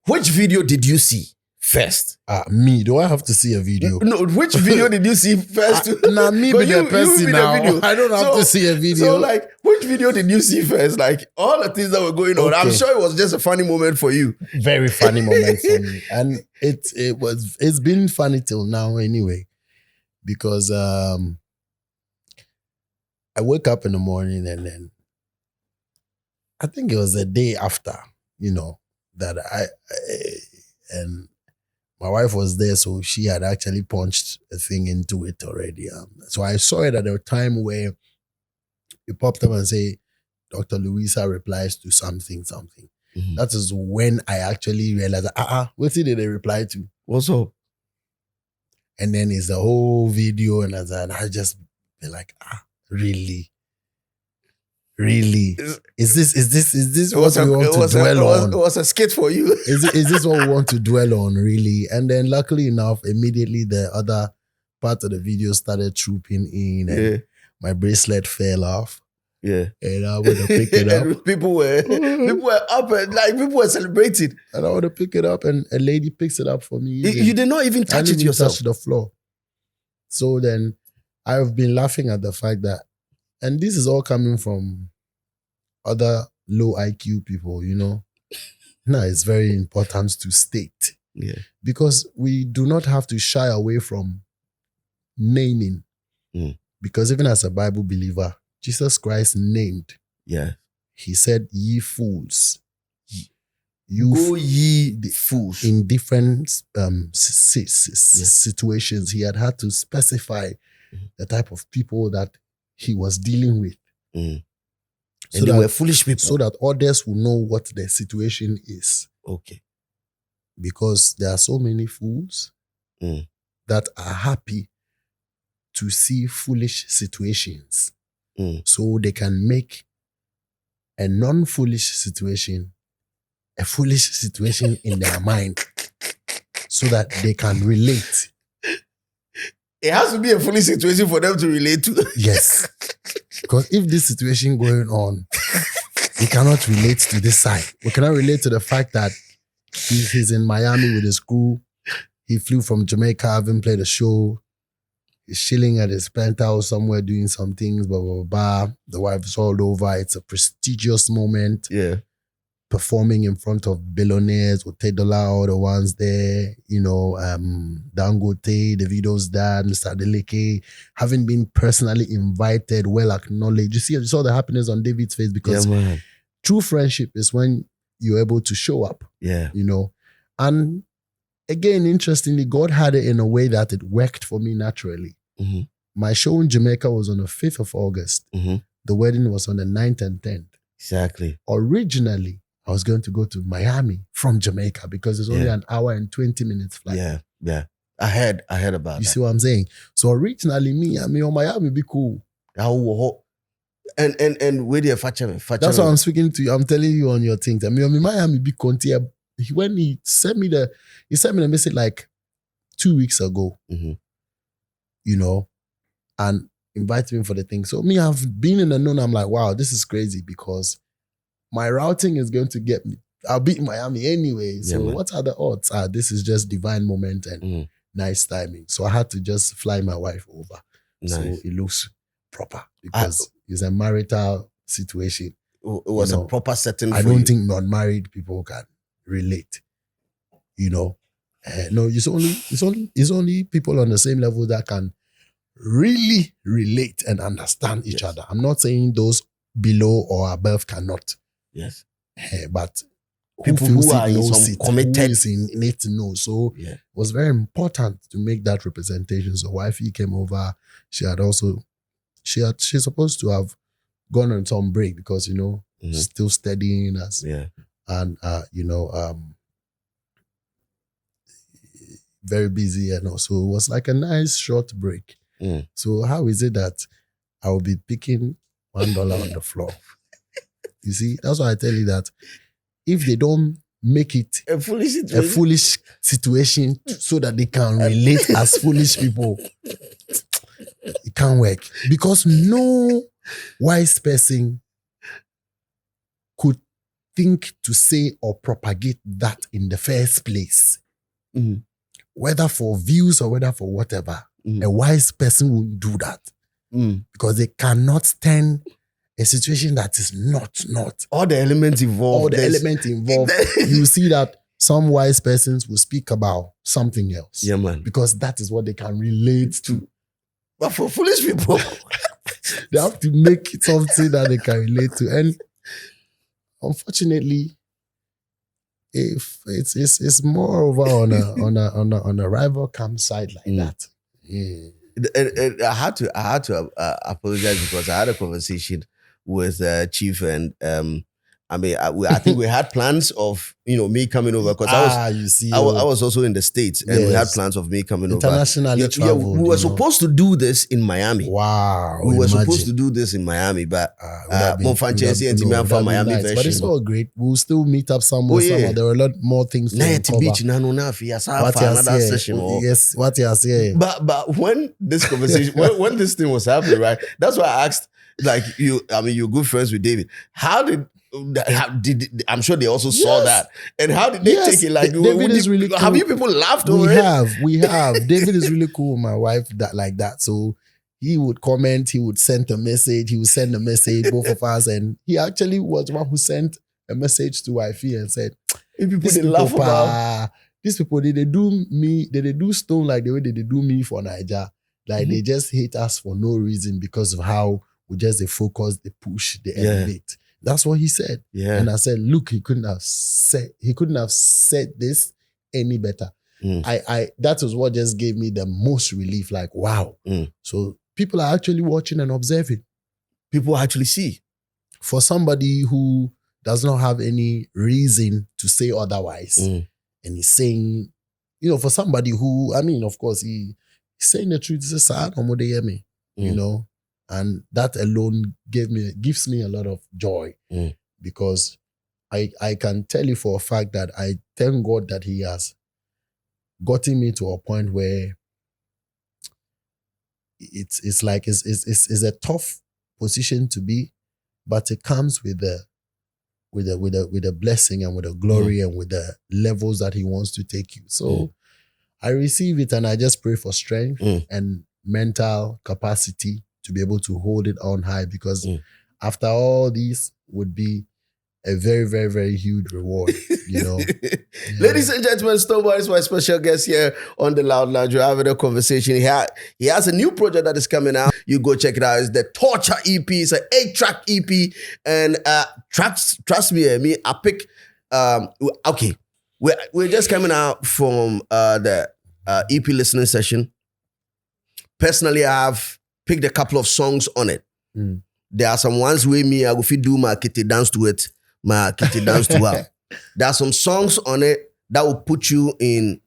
Which video did you see first? Me. Do I have to see a video? No, which video did you see first? Me be the person now. I don't have to see a video. So, which video did you see first? All the things that were going on. I'm sure it was just a funny moment for you. Very funny moment for me. And it's been funny till now anyway. Because I wake up in the morning, and then I think it was the day after, that and my wife was there, so she had actually punched a thing into it already. So I saw it at a time where it popped up and say, Dr. Louisa replies to something. That is when I actually realized, what did they reply to? What's up? And then it's the whole video, and I just be like, really? Is this what we want to dwell on? It was a skit for you. Is this what we want to dwell on, really? And then luckily enough, immediately the other part of the video started trooping in, and my bracelet fell off. Yeah. And I want to pick it up. people were up, and people were celebrating. And I want to pick it up, and a lady picks it up for me. You did not even touch it yourself. Touch the floor. So then I've been laughing at the fact that, and this is all coming from other low IQ people, now it's very important to state. Yeah. Because we do not have to shy away from naming. Because even as a Bible believer, Jesus Christ named. Yeah. He said, ye fools. Go ye fools. In different situations, he had to specify the type of people that he was dealing with. So and they were foolish people. So that others will know what the situation is. Okay. Because there are so many fools that are happy to see foolish situations. So they can make a non-foolish situation a foolish situation in their mind so that they can relate. It has to be a foolish situation for them to relate to. Yes. Because if this situation going on, we cannot relate to this side. We cannot relate to the fact that he's in Miami with his crew. He flew from Jamaica, having played a show. He's chilling at his penthouse somewhere doing some things, blah, blah, blah. The wife's all over. It's a prestigious moment. Yeah. Performing in front of billionaires, Otedola, all the ones there, Dangote, Davido's dad, Mr. Adeleke, having been personally invited, well acknowledged. You saw the happiness on David's face because true friendship is when you're able to show up. Yeah. And again, interestingly, God had it in a way that it worked for me naturally. My show in Jamaica was on the 5th of August. The wedding was on the 9th and 10th. Exactly. Originally, I was going to go to Miami from Jamaica because it's only an hour and 20 minutes flight. Yeah. I heard about that. You see what I'm saying? So originally, on Miami be cool. And where they fetch. That's why I'm speaking to you. I'm telling you on your things. On Miami be conti. When he sent me the message like 2 weeks ago, and invited me for the thing. So I've been in the known. I'm like, wow, this is crazy because my routing is going to get me. I'll be in Miami anyway. So what are the odds? This is just divine moment and nice timing. So I had to just fly my wife over. Nice. So it looks proper because it's a marital situation. It was a proper setting. I don't think non-married people can relate. No, it's only people on the same level that can really relate and understand each other. I'm not saying those below or above cannot. Yes. But people who are in some committed, who is in it to know. So it was very important to make that representation. So wifey came over. She's supposed to have gone on some break because, still studying us. Yeah. And, very busy and also it was like a nice short break. So how is it that I will be picking $1 on the floor? You see, that's why I tell you that if they don't make it a foolish situation so that they can relate as foolish people, it can't work. Because no wise person could think to say or propagate that in the first place. Whether for views or whether for whatever. A wise person won't do that. Because they cannot stand a situation that is not. All the elements involved. You see that some wise persons will speak about something else. Yeah, man. Because that is what they can relate to. But for foolish people, they have to make it something that they can relate to. And unfortunately, if it's more over on a rival campsite like that. Yeah. And I had to apologize because I had a conversation with Chief and I think we had plans of me coming over because I was also in the States and we had plans of me coming internationally over. traveled. We were supposed to do this in Miami. Wow, we were supposed to do this in Miami, but Miami version. But it's all great. We'll still meet up somewhere. There were a lot more things to cover. Beach, another session. Yes, what you are saying. But when this conversation, when this thing was happening, right? That's why I asked. Like you're good friends with David. How did I'm sure they also saw that. And how did they take it? Like, David is really cool. Have you people laughed over it? We have. David is really cool with my wife like that. So he would comment, he would send a message, he would send a message, both of us. And he actually was one who sent a message to Wifey and said, If people these they laugh about, these people, they do me, they do Stone like the way they do me for Niger. Like they just hate us for no reason because of how we just they focus, they push, they elevate. That's what he said. Yeah. And I said, look, he couldn't have said this any better. That was what just gave me the most relief. Like, wow. So people are actually watching and observing. People actually see. For somebody who does not have any reason to say otherwise, and he's saying, for somebody who, I mean, of course, he's saying the truth. It's a sad, you know, and that alone gives me a lot of joy because I can tell you for a fact that I thank God that he has gotten me to a point where it's like it's a tough position to be, but it comes with a blessing and with a glory and with the levels that he wants to take you. So I receive it and I just pray for strength and mental capacity to be able to hold it on high because after all these would be a very, very, very huge reward, you know. Ladies and gentlemen, Stonebwoy is my special guest here on the Loud Lounge. We're having a conversation. He has a new project that is coming out. You go check it out. It's the Torture EP. It's an 8-track EP. And trust me, I pick, okay. We're just coming out from the EP listening session. Personally, I have picked a couple of songs on it. There are some ones where I go fit do my kitty dance to it. My kitty dance to her. There are some songs on it that will put you in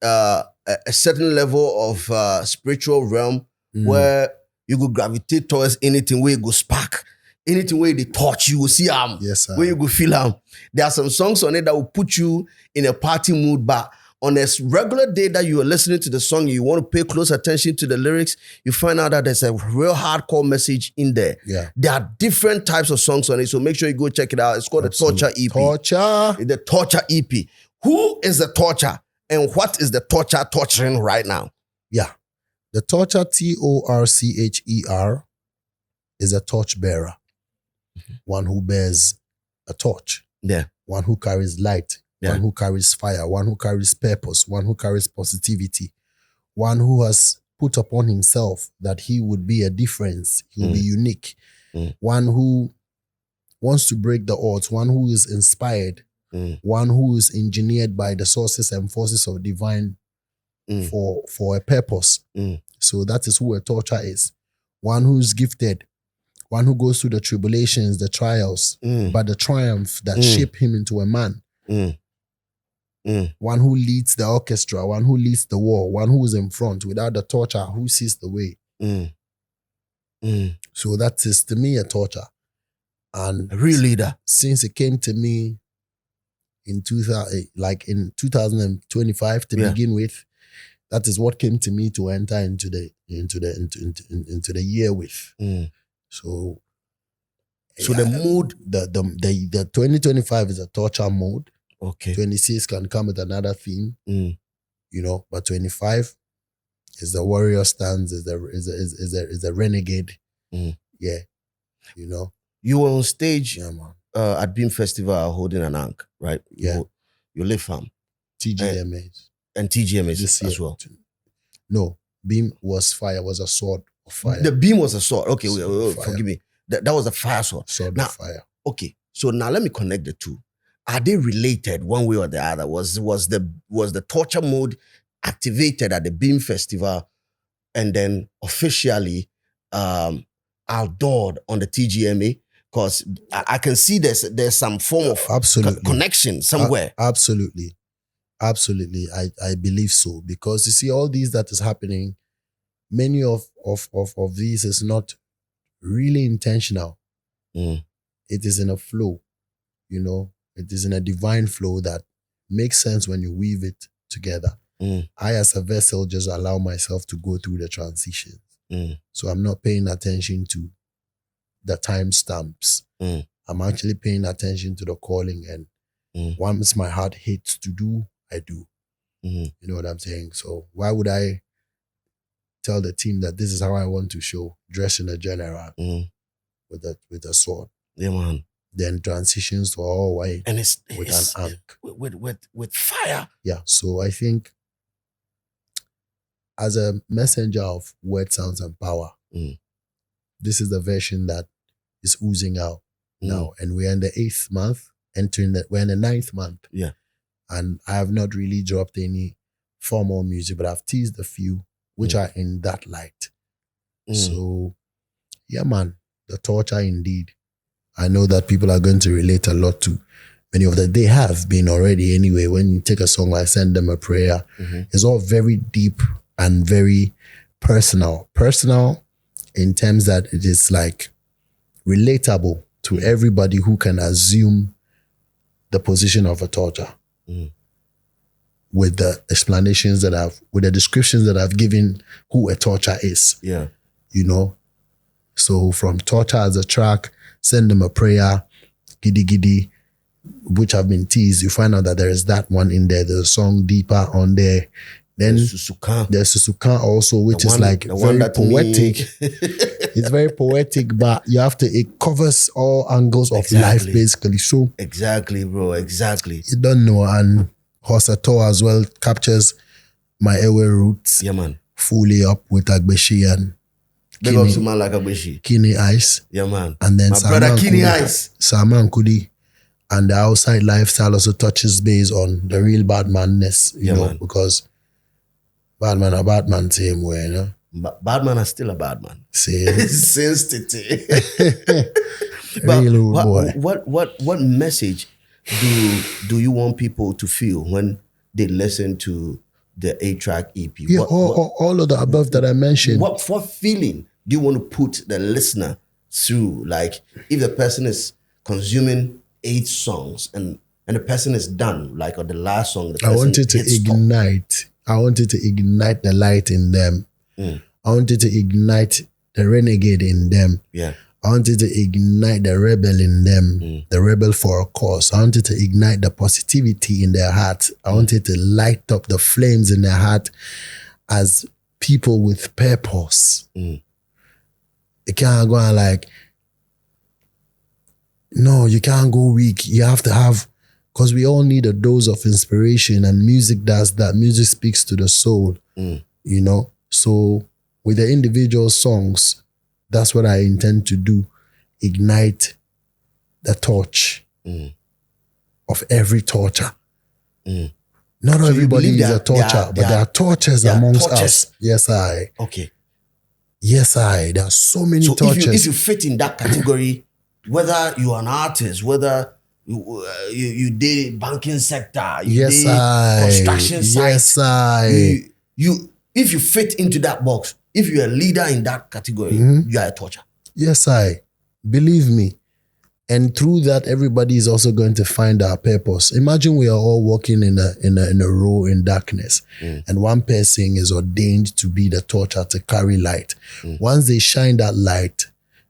a certain level of spiritual realm where you go gravitate towards anything where you go spark, anything where they touch, you will see where you go feel There are some songs on it that will put you in a party mood, but on a regular day that you are listening to the song, you want to pay close attention to the lyrics, you find out that there's a real hardcore message in there. Yeah. There are different types of songs on it, so make sure you go check it out. It's called the Torture EP. The Torture EP. Who is the Torture and what is the Torture torturing right now? Yeah. The Torture, Torcher, is a torch bearer. One who bears a torch. Yeah. One who carries light. One who carries fire, one who carries purpose, one who carries positivity, one who has put upon himself that he would be a difference, he will be unique, one who wants to break the odds, one who is inspired, one who is engineered by the sources and forces of divine for a purpose. So that is who a torture is. One who is gifted, one who goes through the tribulations, the trials, but the triumph that shape him into a man. One who leads the orchestra, one who leads the war, one who is in front. Without the torture, who sees the way? So that is to me a torture. And a real leader. Since it came to me in 2025 to begin with, that is what came to me to enter into the year with. So the mood, the 2025 is a torture mode. Okay. 26 can come with another theme, you know, but 25 is the warrior stance, is the renegade. Yeah, you know. You were on stage at Beam Festival holding an ankh, right? Yeah. You live farm. TGMAs. And TGMAs as well. No, Beam was fire, was a sword of fire. The beam was a sword. Okay, forgive me. That was a fire sword. Sword of fire. Okay, so now let me connect the two. Are they related one way or the other? Was the torture mode activated at the Beam Festival and then officially outdoored on the TGMA? Because I can see there's some form of connection somewhere. Absolutely. I believe so. Because you see, all these that is happening, many of these is not really intentional. It is in a flow, you know. It is in a divine flow that makes sense when you weave it together. I, as a vessel, just allow myself to go through the transitions. So I'm not paying attention to the timestamps. I'm actually paying attention to the calling, and once my heart hits to do, I do. You know what I'm saying? So why would I tell the team that this is how I want to show, dress in a general with a sword. Yeah, man. Then transitions to all white And it's an ankh. With fire. Yeah. So I think as a messenger of word, sounds, and power, this is the version that is oozing out now. And we're in the 8th month, we're in the 9th month. Yeah. And I have not really dropped any formal music, but I've teased a few which are in that light. So, yeah, man, the torture indeed. I know that people are going to relate a lot to many of that. They have been already anyway. When you take a song like Send Them a Prayer, it's all very deep and very personal. Personal in terms that it is like relatable to everybody who can assume the position of a torture. With the explanations with the descriptions that I've given who a torture is. Yeah. You know? So from Torture as a track, Send Them a Prayer, Giddy Giddy, which have been teased, you find out that there is that one in there. There's a song Deeper on there. Then there's Susukan also, which is like very poetic. It's very poetic, but it covers all angles of life basically. So exactly, bro, exactly. You don't know. And Hosato as well captures my airway roots. Yeah, man. Fully up with Agbeshi and Big up to man like Agbeshi. Kini Ice. Yeah, man. And then my brother Kini Ice. Saman Kudi. And the outside lifestyle also touches base on the real bad manness, you know, man. Because bad man a bad man same way, you know. Bad man is still a bad man. Same. Since today. Real boy. What message do you want people to feel when they listen to the 8-track EP? Yeah, all of the above that I mentioned. What feeling do you want to put the listener through? Like if the person is consuming 8 songs and the person is done, like on the last song, I wanted to ignite. I wanted to ignite the light in them. I wanted to ignite the renegade in them. Yeah. I wanted to ignite the rebel in them, the rebel for a cause. I wanted to ignite the positivity in their heart. I wanted to light up the flames in their heart as people with purpose. You can't go and like, no, you can't go weak. You have to have, because we all need a dose of inspiration, and music does that. Music speaks to the soul, you know? So with the individual songs, that's what I intend to do. Ignite the torch of every torture. Not so everybody is a torture, but there are tortures amongst us. Yes, I. Okay. Yes, I. There are so many tortures. If you fit in that category, whether you're an artist, whether you did banking sector, you did construction site. Yes, I. If you fit into that box, if you're a leader in that category, you are a torture. Yes, I. Believe me. And through that, everybody is also going to find our purpose. Imagine we are all walking in a row in darkness, and one person is ordained to be the torcher, to carry light. Once they shine that light,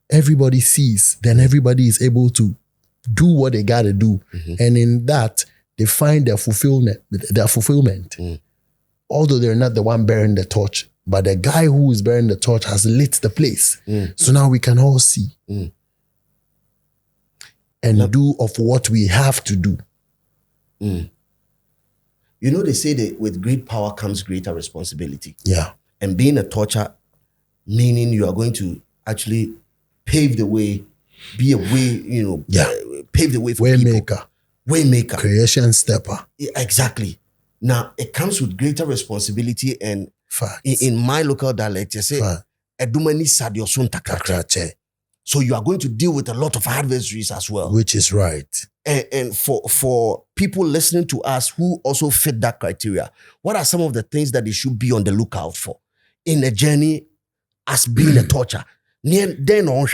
everybody sees. Then everybody is able to do what they got to do. And in that, they find their fulfillment. Although they're not the one bearing the torch, but the guy who is bearing the torch has lit the place. So now we can all see and do of what we have to do. You know, they say that with great power comes greater responsibility. Yeah. And being a torcher, meaning you are going to actually pave the way, be a way, pave the way for people. Waymaker. Creation stepper. Exactly. Now, it comes with greater responsibility, and in my local dialect, you say, "Edumani sadio sun takrache." So you are going to deal with a lot of adversaries as well. Which is right. And for people listening to us who also fit that criteria, what are some of the things that they should be on the lookout for in a journey as being a torture? Then on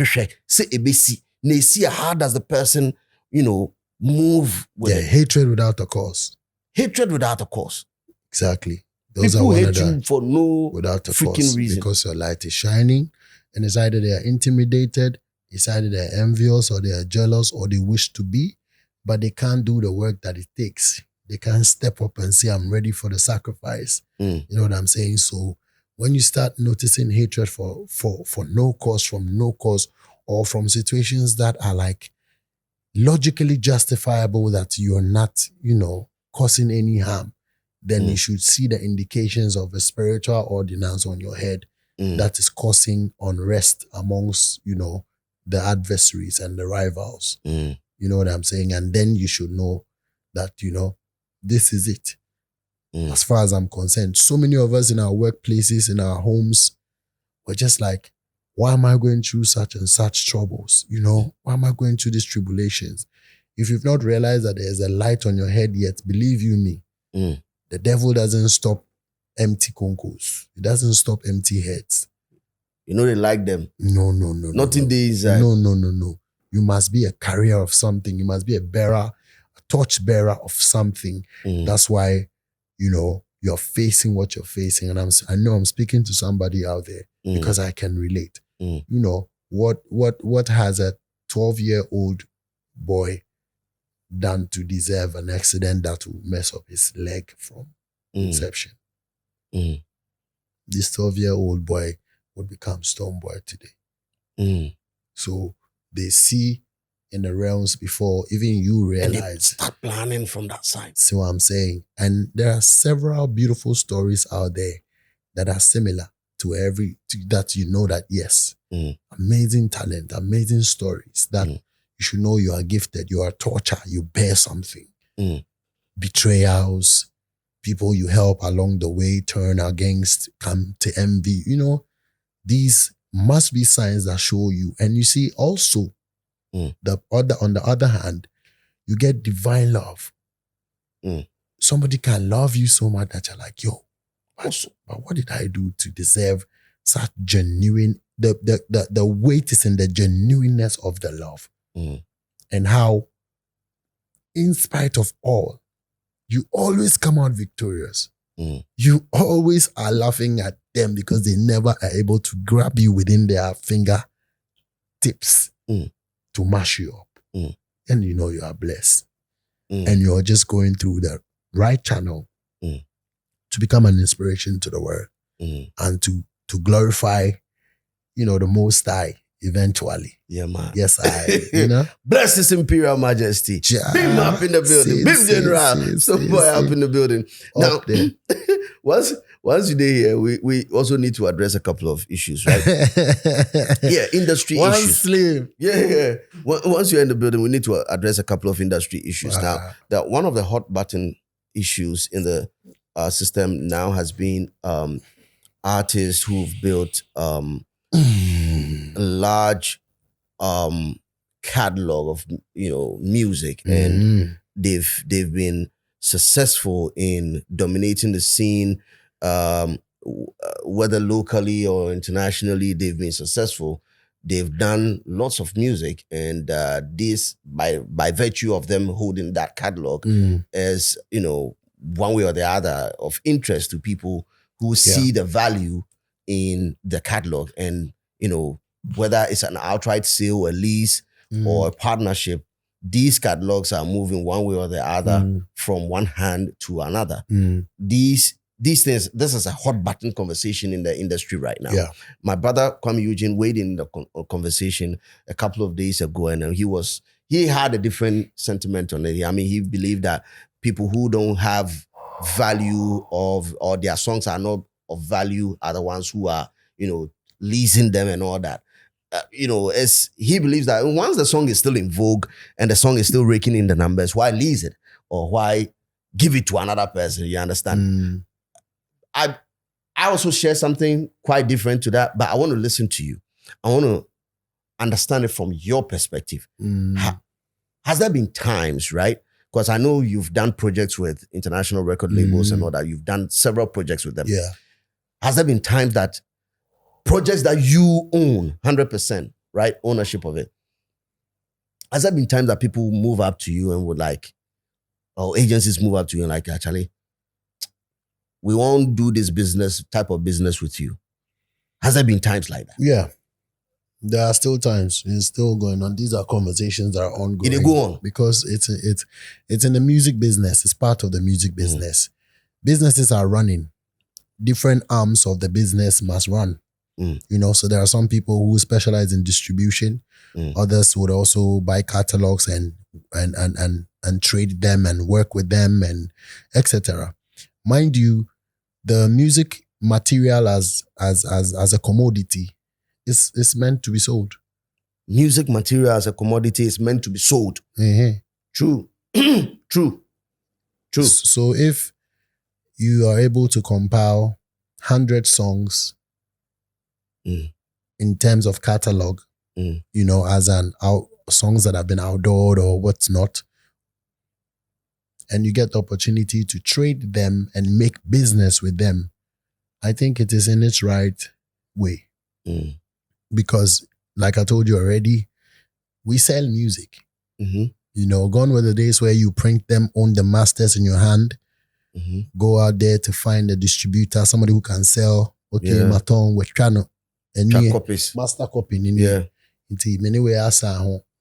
say ABC, how does the person, move with hatred without a cause. Hatred without a cause. Exactly. Those people are one hate of the, you for no without a freaking cause, reason. because your light is shining, and it's either they are intimidated, it's either they are envious, or they are jealous, or they wish to be, but they can't do the work that it takes. They can't step up and say, I'm ready for the sacrifice. You know what I'm saying? So when you start noticing hatred for no cause, from no cause, or from situations that are like logically justifiable, that you're not, causing any harm, then you should see the indications of a spiritual ordinance on your head that is causing unrest amongst, the adversaries and the rivals. You know what I'm saying? And then you should know that, this is it. As far as I'm concerned, so many of us in our workplaces, in our homes, we're just like, why am I going through such and such troubles? Why am I going through these tribulations? If you've not realized that there's a light on your head yet, believe you me, the devil doesn't stop empty concos. It doesn't stop empty heads. They like them. No. Nothing there inside. No. You must be a carrier of something. You must be a torch bearer of something. That's why, you're facing what you're facing. And I know I'm speaking to somebody out there because I can relate. What has a 12-year-old boy done to deserve an accident that will mess up his leg from inception? This 12-year-old boy would become Stonebwoy today. So they see in the realms before even you realize. And they start planning from that side. See what I'm saying? And there are several beautiful stories out there that are similar to that that yes, amazing talent, amazing stories that you should know you are gifted, you are a torture, you bear something. Betrayals, people you help along the way turn against, come to envy. These must be signs that show you. And you see also, on the other hand, you get divine love. Somebody can love you so much that you're like, yo, but what did I do to deserve such genuine, the weight is in the genuineness of the love. And how, in spite of all, you always come out victorious. You always are laughing at them because they never are able to grab you within their finger tips to mash you up. And you are blessed. And you're just going through the right channel to become an inspiration to the world and to glorify, the Most High eventually. Yeah, man. Yes, I, Bless His Imperial Majesty. Ja, Beam up in the building. Beam General. Stonebwoy up in the building. Now, once you're here, we also need to address a couple of issues, right? Industry One issues. slave. Yeah. Once you're in the building, we need to address a couple of industry issues. Wow. Now, that one of the hot button issues in the system now has been artists who've built a large catalog of music, and they've been successful in dominating the scene, whether locally or internationally. They've been successful. They've done lots of music, and this by virtue of them holding that catalog as one way or the other of interest to people who see the value in the catalog, and whether it's an outright sale, a lease, or a partnership, these catalogs are moving one way or the other from one hand to another. These things, this is a hot button conversation in the industry right now. Yeah. My brother Kwame Eugene weighed in the conversation a couple of days ago, and he had a different sentiment on it. I mean, he believed that people who don't have value or their songs are not of value are the ones who are, leasing them and all that. As he believes that once the song is still in vogue and the song is still raking in the numbers, why lease it or why give it to another person? You understand? I also share something quite different to that, but I want to listen to you. I want to understand it from your perspective. Has there been times, right? Because I know you've done projects with international record labels and all that. You've done several projects with them. Yeah. Has there been times that projects that you own 100%, right? Ownership of it. Has there been times that people move up to you and would like, or agencies move up to you and like, actually, we won't do this type of business with you? Has there been times like that? Yeah. There are still times. It's still going on. These are conversations that are ongoing. They go on. Because it's in the music business. It's part of the music business. Businesses are running. different arms of the business must run. You know, so there are some people who specialize in distribution. Others would also buy catalogs and trade them and work with them and etc. Mind you, the music material as a commodity is meant to be sold. Music material as a commodity is meant to be sold. True. True. So if you are able to compile 100 songs in terms of catalog, you know, as songs that have been outlawed or what's not, and you get the opportunity to trade them and make business with them, I think it is in its right way. Because, like I told you already, we sell music. You know, gone were the days where you print them, own the masters in your hand, go out there to find a distributor, somebody who can sell, Maton, we're trying to, and copies. Master copy.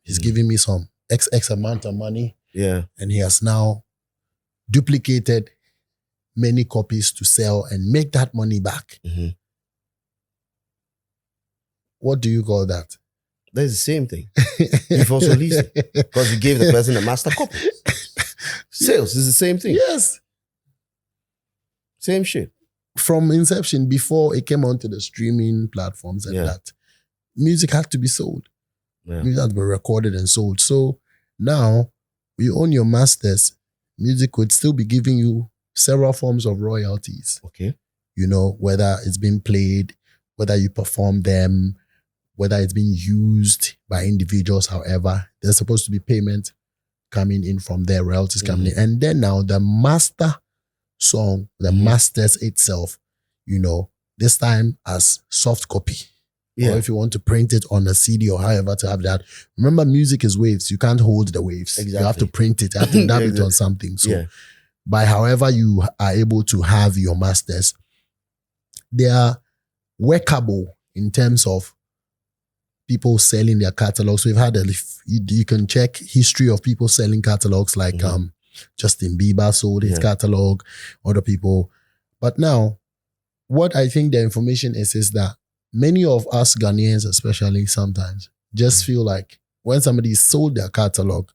He's giving me some X amount of money. And he has now duplicated many copies to sell and make that money back. What do you call that? That's the same thing. You've also leased it because you gave the person a master copy. Sales is the same thing. Yes. Same shit. From inception, before it came onto the streaming platforms and that, music had to be sold. Music had to be recorded and sold. So now, you own your masters, music would still be giving you several forms of royalties. Okay. You know, whether it's been played, whether you perform them, whether it's being used by individuals, however, there's supposed to be payment coming in from their royalties coming in. And then now the master song, the masters itself, you know, this time as soft copy. Or if you want to print it on a CD or however to have that. Remember, music is waves. You can't hold the waves. Exactly. You have to print it. You have to dab it on something. So by however you are able to have your masters, they are workable in terms of people selling their catalogs. We've had you can check history of people selling catalogs like Justin Bieber sold his catalog, other people. But now, what I think the information is that many of us Ghanaians, especially sometimes, just feel like when somebody sold their catalog,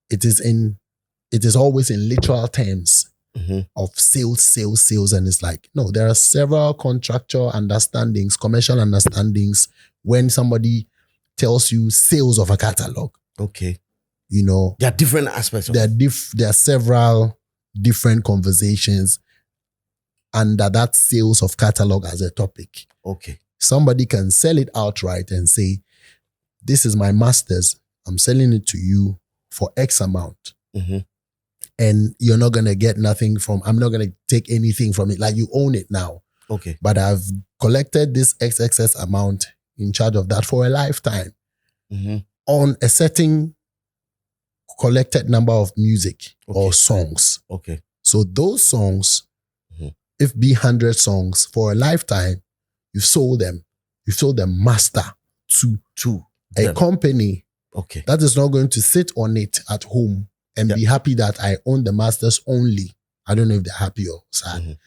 it is always in literal terms of sales. And it's like, no, there are several contractual understandings, commercial understandings when somebody tells you sales of a catalog. Okay. You know, there are different aspects of there are several different conversations under that sales of catalog as a topic. Okay. Somebody can sell it outright and say, this is my master's. I'm selling it to you for X amount. And you're not going to get nothing I'm not going to take anything from it. Like, you own it now. Okay. But I've collected this XXS amount in charge of that for a lifetime on a certain collected number of music or songs. Okay. So those songs, if be 100 songs for a lifetime, you've sold them. You've sold them master to a company that is not going to sit on it at home and be happy that I own the masters only. I don't know if they're happy or sad.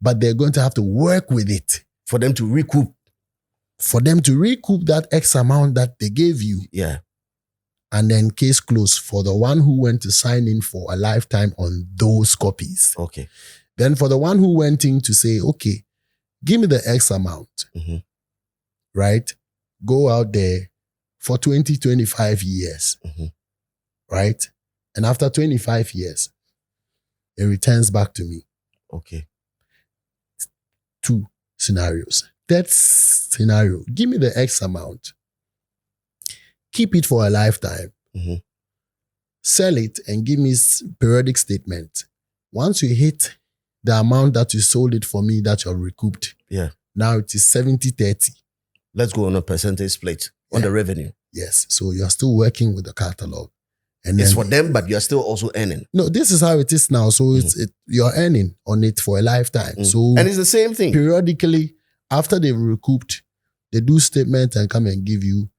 But they're going to have to work with it. For them to recoup. For them to recoup that X amount that they gave you. Yeah. And then case closed for the one who went to sign in for a lifetime on those copies. Okay. Then for the one who went in to say, okay, give me the X amount. Right? Go out there for 20, 25 years. Right? And after 25 years, it returns back to me. Okay. 2 scenarios. That scenario, give me the X amount. Keep it for a lifetime. Sell it and give me periodic statement. Once you hit the amount that you sold it for me that you're recouped, now it is 70-30. Let's go on a percentage split on the revenue. Yes. So you're still working with the catalog. And it's for them, but you're still also earning. No, this is how it is now. So you're earning on it for a lifetime. So and it's the same thing. Periodically, after they've recouped, they do statement and come and give you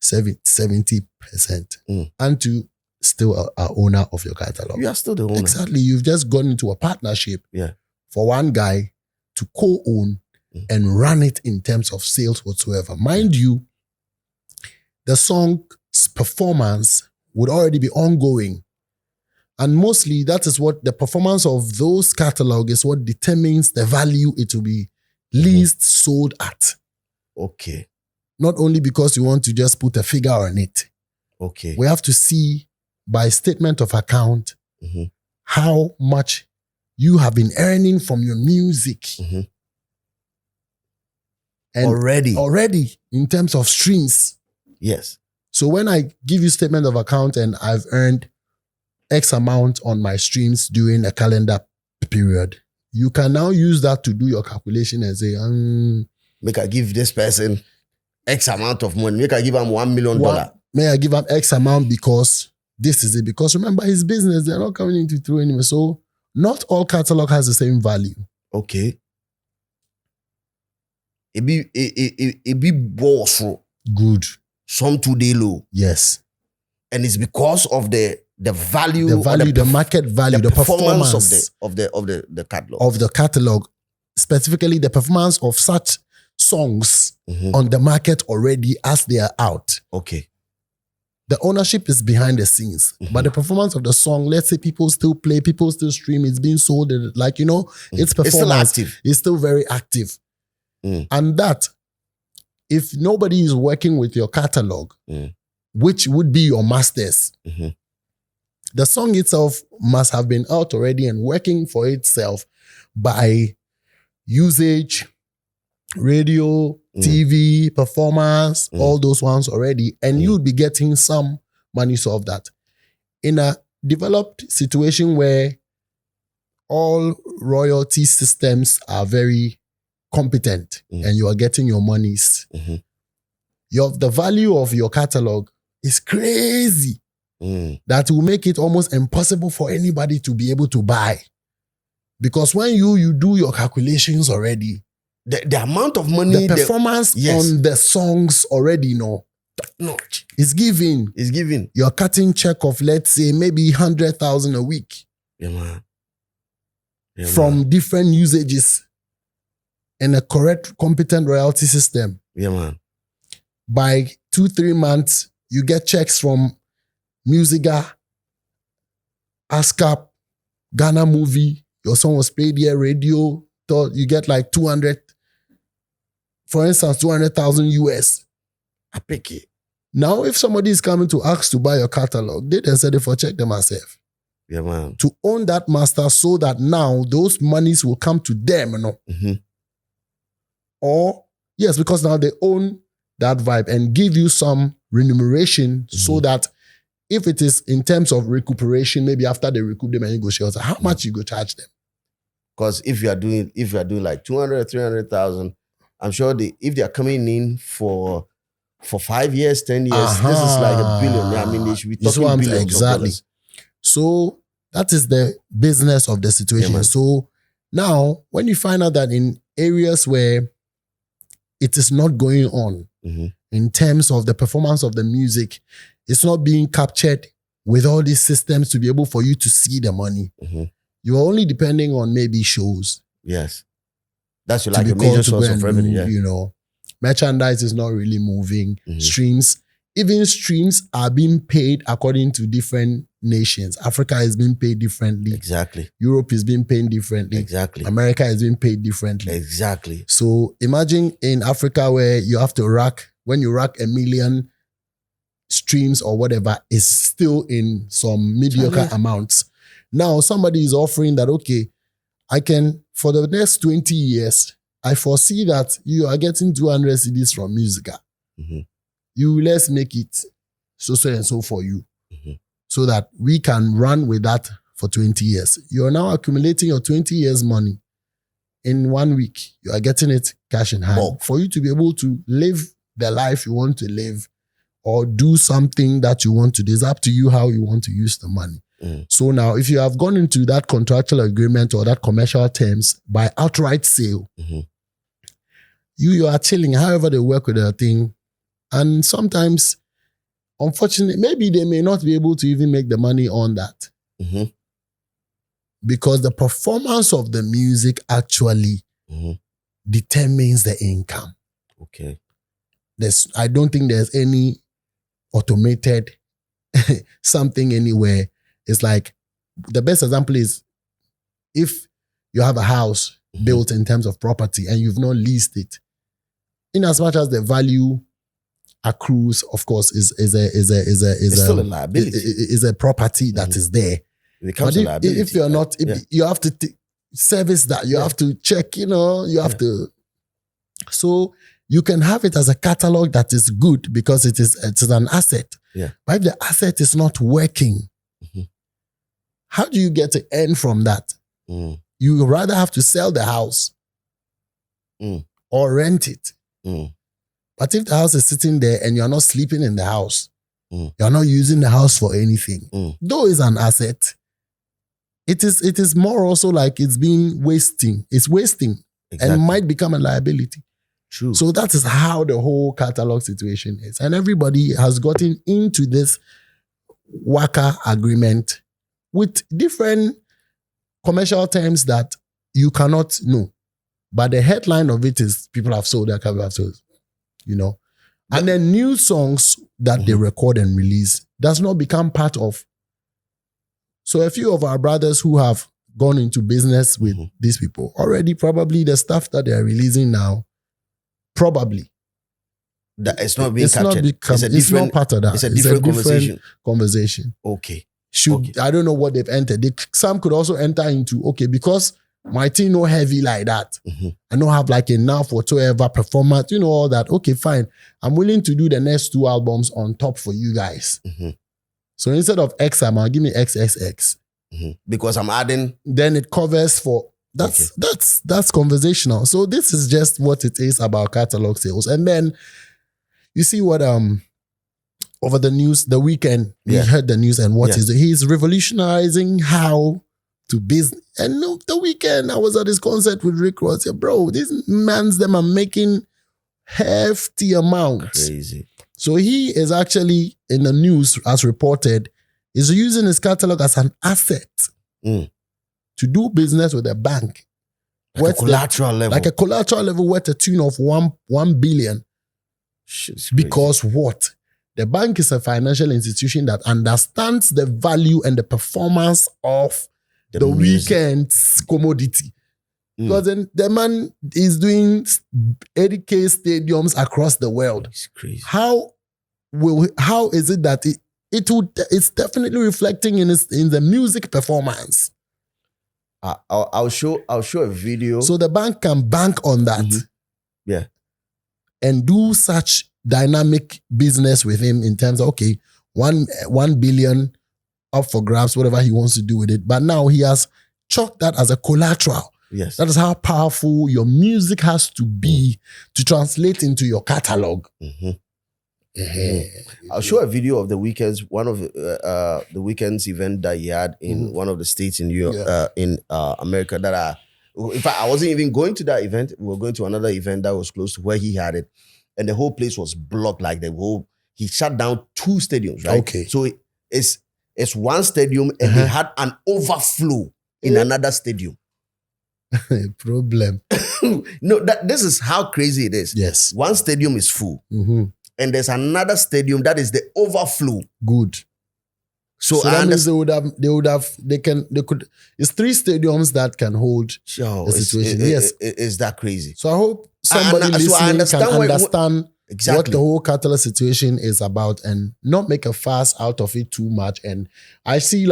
70%. And to still a owner of your catalog. You are still the owner. Exactly. You've just gone into a partnership for one guy to co-own and run it in terms of sales whatsoever. Mind you, the song's performance would already be ongoing. And mostly that is what the performance of those catalog is what determines the value it will be least sold at. Okay. Not only because you want to just put a figure on it. Okay. We have to see by statement of account how much you have been earning from your music. And already in terms of streams. Yes. So when I give you statement of account and I've earned X amount on my streams during a calendar period, you can now use that to do your calculation and say, make I give this person X amount of money. Make I give him $1 million. May I give him X amount because this is it. Because remember, his business, they're not coming into through anyway. So not all catalog has the same value. Okay. It be boss. Good. Some today low. Yes. And it's because of the value, the market value, the performance of the catalog. Of the catalog, specifically the performance of such songs on the market already as they are out. Okay. The ownership is behind the scenes, but the performance of the song, let's say people still play, people still stream, it's being sold, like, its performance it's still active. It's still very active. And that, if nobody is working with your catalog, which would be your masters, the song itself must have been out already and working for itself by usage, radio, TV, performance, all those ones already, and you would be getting some money off that. In a developed situation where all royalty systems are very competent and you are getting your monies, the value of your catalog is crazy. That will make it almost impossible for anybody to be able to buy. Because when you do your calculations already, the amount of money, the performance on the songs already, is given. It's given. You're cutting check of, let's say, maybe 100,000 a week. Yeah, man. Yeah, from different usages and a correct, competent royalty system. Yeah, man. By 2-3 months, you get checks from Musiga, ASCAP, Ghana Movie. Your song was played here, radio. You get like 200, for instance, 200,000 US. I pick it. Now, if somebody is coming to ask to buy your catalog, they then said, for check them myself. Yeah, man. To own that master so that now those monies will come to them, Or, yes, because now they own that vibe and give you some remuneration so that if it is in terms of recuperation, maybe after they recoup them and you go share, how much you go charge them? Because if you are doing like 200, 300,000, I'm sure if they are coming in for 5 years, 10 years, this is like $1 billion. I mean, they should be talking billions exactly. of dollars. So that is the business of the situation. Yeah, so now, when you find out that in areas where it is not going on, in terms of the performance of the music, it's not being captured with all these systems to be able for you to see the money. You are only depending on maybe shows. Yes. That's like a major source of revenue. Yeah. Merchandise is not really moving. Streams, even streams are being paid according to different nations. Africa is being paid differently. Exactly. Europe is being paid differently. Exactly. America is being paid differently. Exactly. So imagine in Africa where you have to when you rack 1 million streams or whatever, is still in some mediocre amounts. Now somebody is offering that, okay, I can, for the next 20 years, I foresee that you are getting 200 CDs from Musica. Let's make it so and so for you. So that we can run with that for 20 years. You are now accumulating your 20 years money in 1 week. You are getting it cash in hand. For you to be able to live the life you want to live or do something that you want to do, it's up to you how you want to use the money. So now, if you have gone into that contractual agreement or that commercial terms by outright sale, you are chilling, however they work with the thing. And sometimes, unfortunately, maybe they may not be able to even make the money on that. Because the performance of the music actually determines the income. Okay. I don't think there's any automated something anywhere. It's like the best example is if you have a house built in terms of property and you've not leased it, in as much as the value accrues, of course, is still a liability. Is a property that is there. It becomes but a liability. if you're not, you have to service that. You have to check. You have to. So you can have it as a catalog that is good because it is an asset. Yeah. But if the asset is not working, how do you get to earn from that? You rather have to sell the house or rent it. But if the house is sitting there and you're not sleeping in the house, you're not using the house for anything, though it's an asset, it is more also like it's wasting. It's wasting and might become a liability. True. So that is how the whole catalog situation is. And everybody has gotten into this WACA agreement with different commercial terms that you cannot know. But the headline of it is people have sold their catalog. And then new songs that they record and release does not become part of. So a few of our brothers who have gone into business with these people already, probably the stuff that they are releasing now, probably that it's not being captured. It's not part of that. It's a different conversation. Okay. I don't know what they've entered. Some could also enter into, because my team no heavy like that. I don't have like enough whatsoever performance, all that. Okay, fine. I'm willing to do the next 2 albums on top for you guys. So instead of X amount, give me XXX. Because I'm adding. Then it covers for, that's conversational. So this is just what it is about catalog sales. And then you see what, over the news, the weekend, we heard the news and he's revolutionizing how to business. And the weekend, I was at this concert with Rick Ross. Bro, these mans, them are making hefty amounts. Crazy. So he is actually, in the news, as reported, is using his catalog as an asset to do business with a bank. Like a collateral level. Like a collateral level worth a tune of 1 billion. Because what? The bank is a financial institution that understands the value and the performance of the weekend's commodity. Because then the man is doing 80K stadiums across the world. It's crazy. How is it that it's definitely reflecting in the music performance? I'll show a video. So the bank can bank on that. Yeah. And do such dynamic business with him in terms of, 1 billion up for grabs, whatever he wants to do with it. But now he has chalked that as a collateral. Yes. That is how powerful your music has to be to translate into your catalog. I'll show a video of the weekends, one of the weekends event that he had in one of the states in Europe, in America in fact, I wasn't even going to that event. We were going to another event that was close to where he had it. And the whole place was blocked, like he shut down 2 stadiums, right? Okay. So it's one stadium and they had an overflow in another stadium. Problem. No, this is how crazy it is. Yes. One stadium is full. And there's another stadium that is the overflow. Good. So that means they could. It's 3 stadiums that can hold the situation. Is that crazy? So I hope somebody listening can understand what the whole catalog situation is about and not make a fuss out of it too much. And I see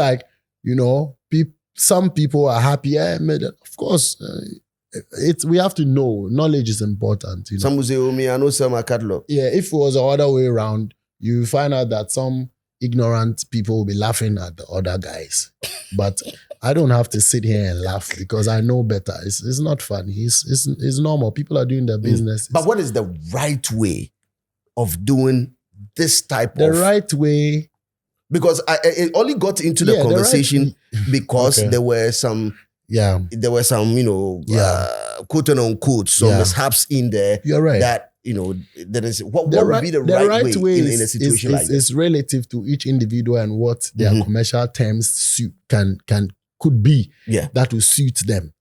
some people are happy. Of course, we have to know. Knowledge is important. Some will say, I know sell my catalog. Yeah, if it was the other way around, you find out that some ignorant people will be laughing at the other guys. But I don't have to sit here and laugh because I know better. It's not fun. It's normal. People are doing their business. But what is the right way of doing this type the right way? Because it only got into the conversation because there were some quote unquote some mishaps in there. You're right. That there is what would be the right way in a situation like this? It's relative to each individual and what their commercial terms could be. Yeah, that will suit them.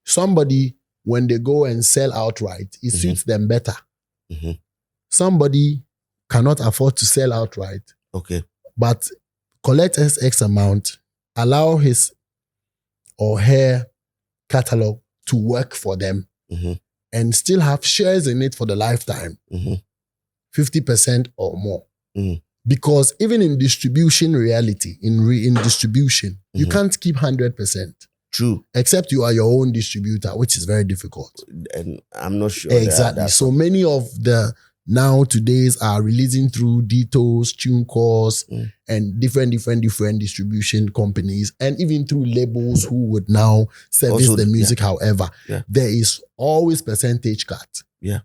Somebody when they go and sell outright, it suits them better. Mm-hmm. Somebody cannot afford to sell outright. Okay. But collect X amount, allow his or her catalog to work for them, and still have shares in it for the lifetime, 50% or more. Because even in distribution reality, in distribution, you can't keep 100%. True. Except you are your own distributor, which is very difficult. And I'm not sure. Exactly. So many of the today's are releasing through Dito's, TuneCores, and different distribution companies, and even through labels who would now service also, the music. However, there is always percentage cut. Yeah.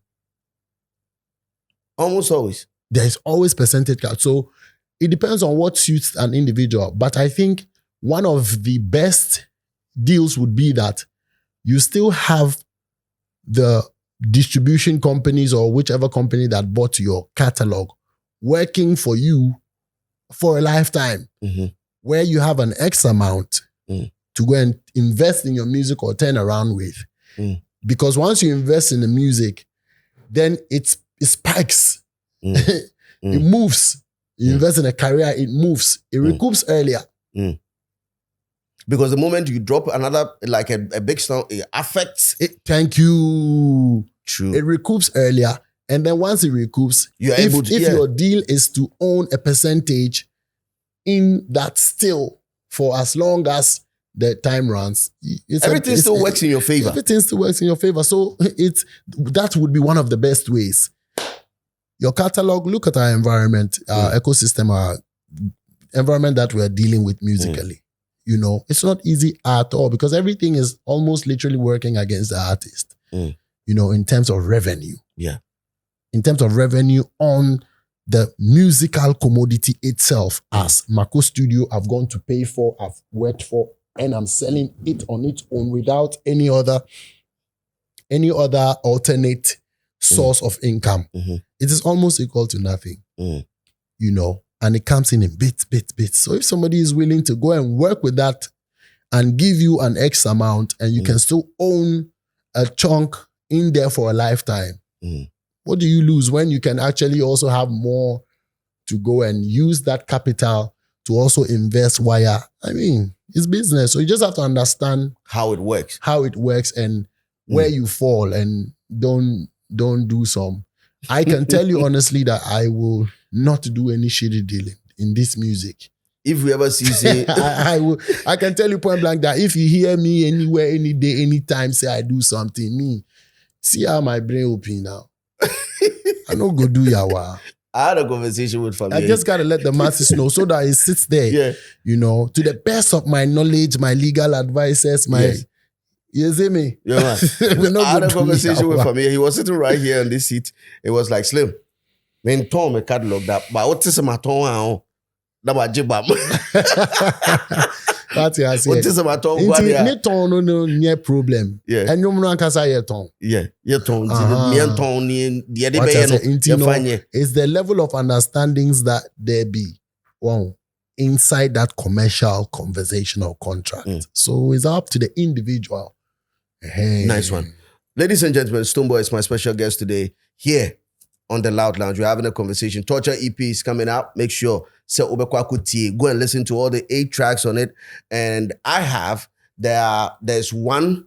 Almost always. There is always percentage cut. So it depends on what suits an individual. But I think one of the best deals would be that you still have the distribution companies or whichever company that bought your catalog working for you for a lifetime, where you have an X amount to go and invest in your music or turn around with. Because once you invest in the music, then it spikes. It moves. You invest in a career, it moves. It recoups earlier. Because the moment you drop another, like a big song, it affects it. Thank you. True. It recoups earlier. And then once it recoups, you're able to, if your deal is to own a percentage in that still for as long as the time runs, everything still works in your favor. Everything still works in your favor. So that would be one of the best ways. Your catalog, look at our environment, our ecosystem, our environment that we're dealing with musically. You know, it's not easy at all because everything is almost literally working against the artist, you know, in terms of revenue. Yeah. In terms of revenue on the musical commodity itself, as Mako Studio I've gone to pay for, I've worked for, and I'm selling it on its own without any other alternate source of income. It is almost equal to nothing, you know, and it comes in bits. So if somebody is willing to go and work with that and give you an X amount and you can still own a chunk in there for a lifetime, what do you lose when you can actually also have more to go and use that capital to also invest via, I mean, it's business. So you just have to understand how it works and where you fall, and don't do some. I can tell you honestly that I will not do any shitty dealing in this music. If we ever see I can tell you point blank that if you hear me anywhere, any day, anytime, say I do something, me, see how my brain open now. I don't go do yawa. I had a conversation with Fabio. I just gotta let the masses know so that it sits there. You know, to the best of my knowledge, my legal advisors, you see me? Yeah, man. I had a conversation with Fabio. He was sitting right here on this seat. It was like, Slim, when Tom a catalog that, but what is my tone? That was jibam. That's what I said. What is my tone? Me tone no problem. Yeah. And you know kasa ye tone. Yeah. Ye tone. Me and tone ni the it's the level of understandings that there be. Wow. Inside that commercial conversational contract. So it's up to the individual. Hey. Nice one. Ladies and gentlemen, Stonebwoy is my special guest today here on the Loud Lounge. We're having a conversation. Torture EP is coming out. Make sure go and listen to all the 8 tracks on it. And there's one.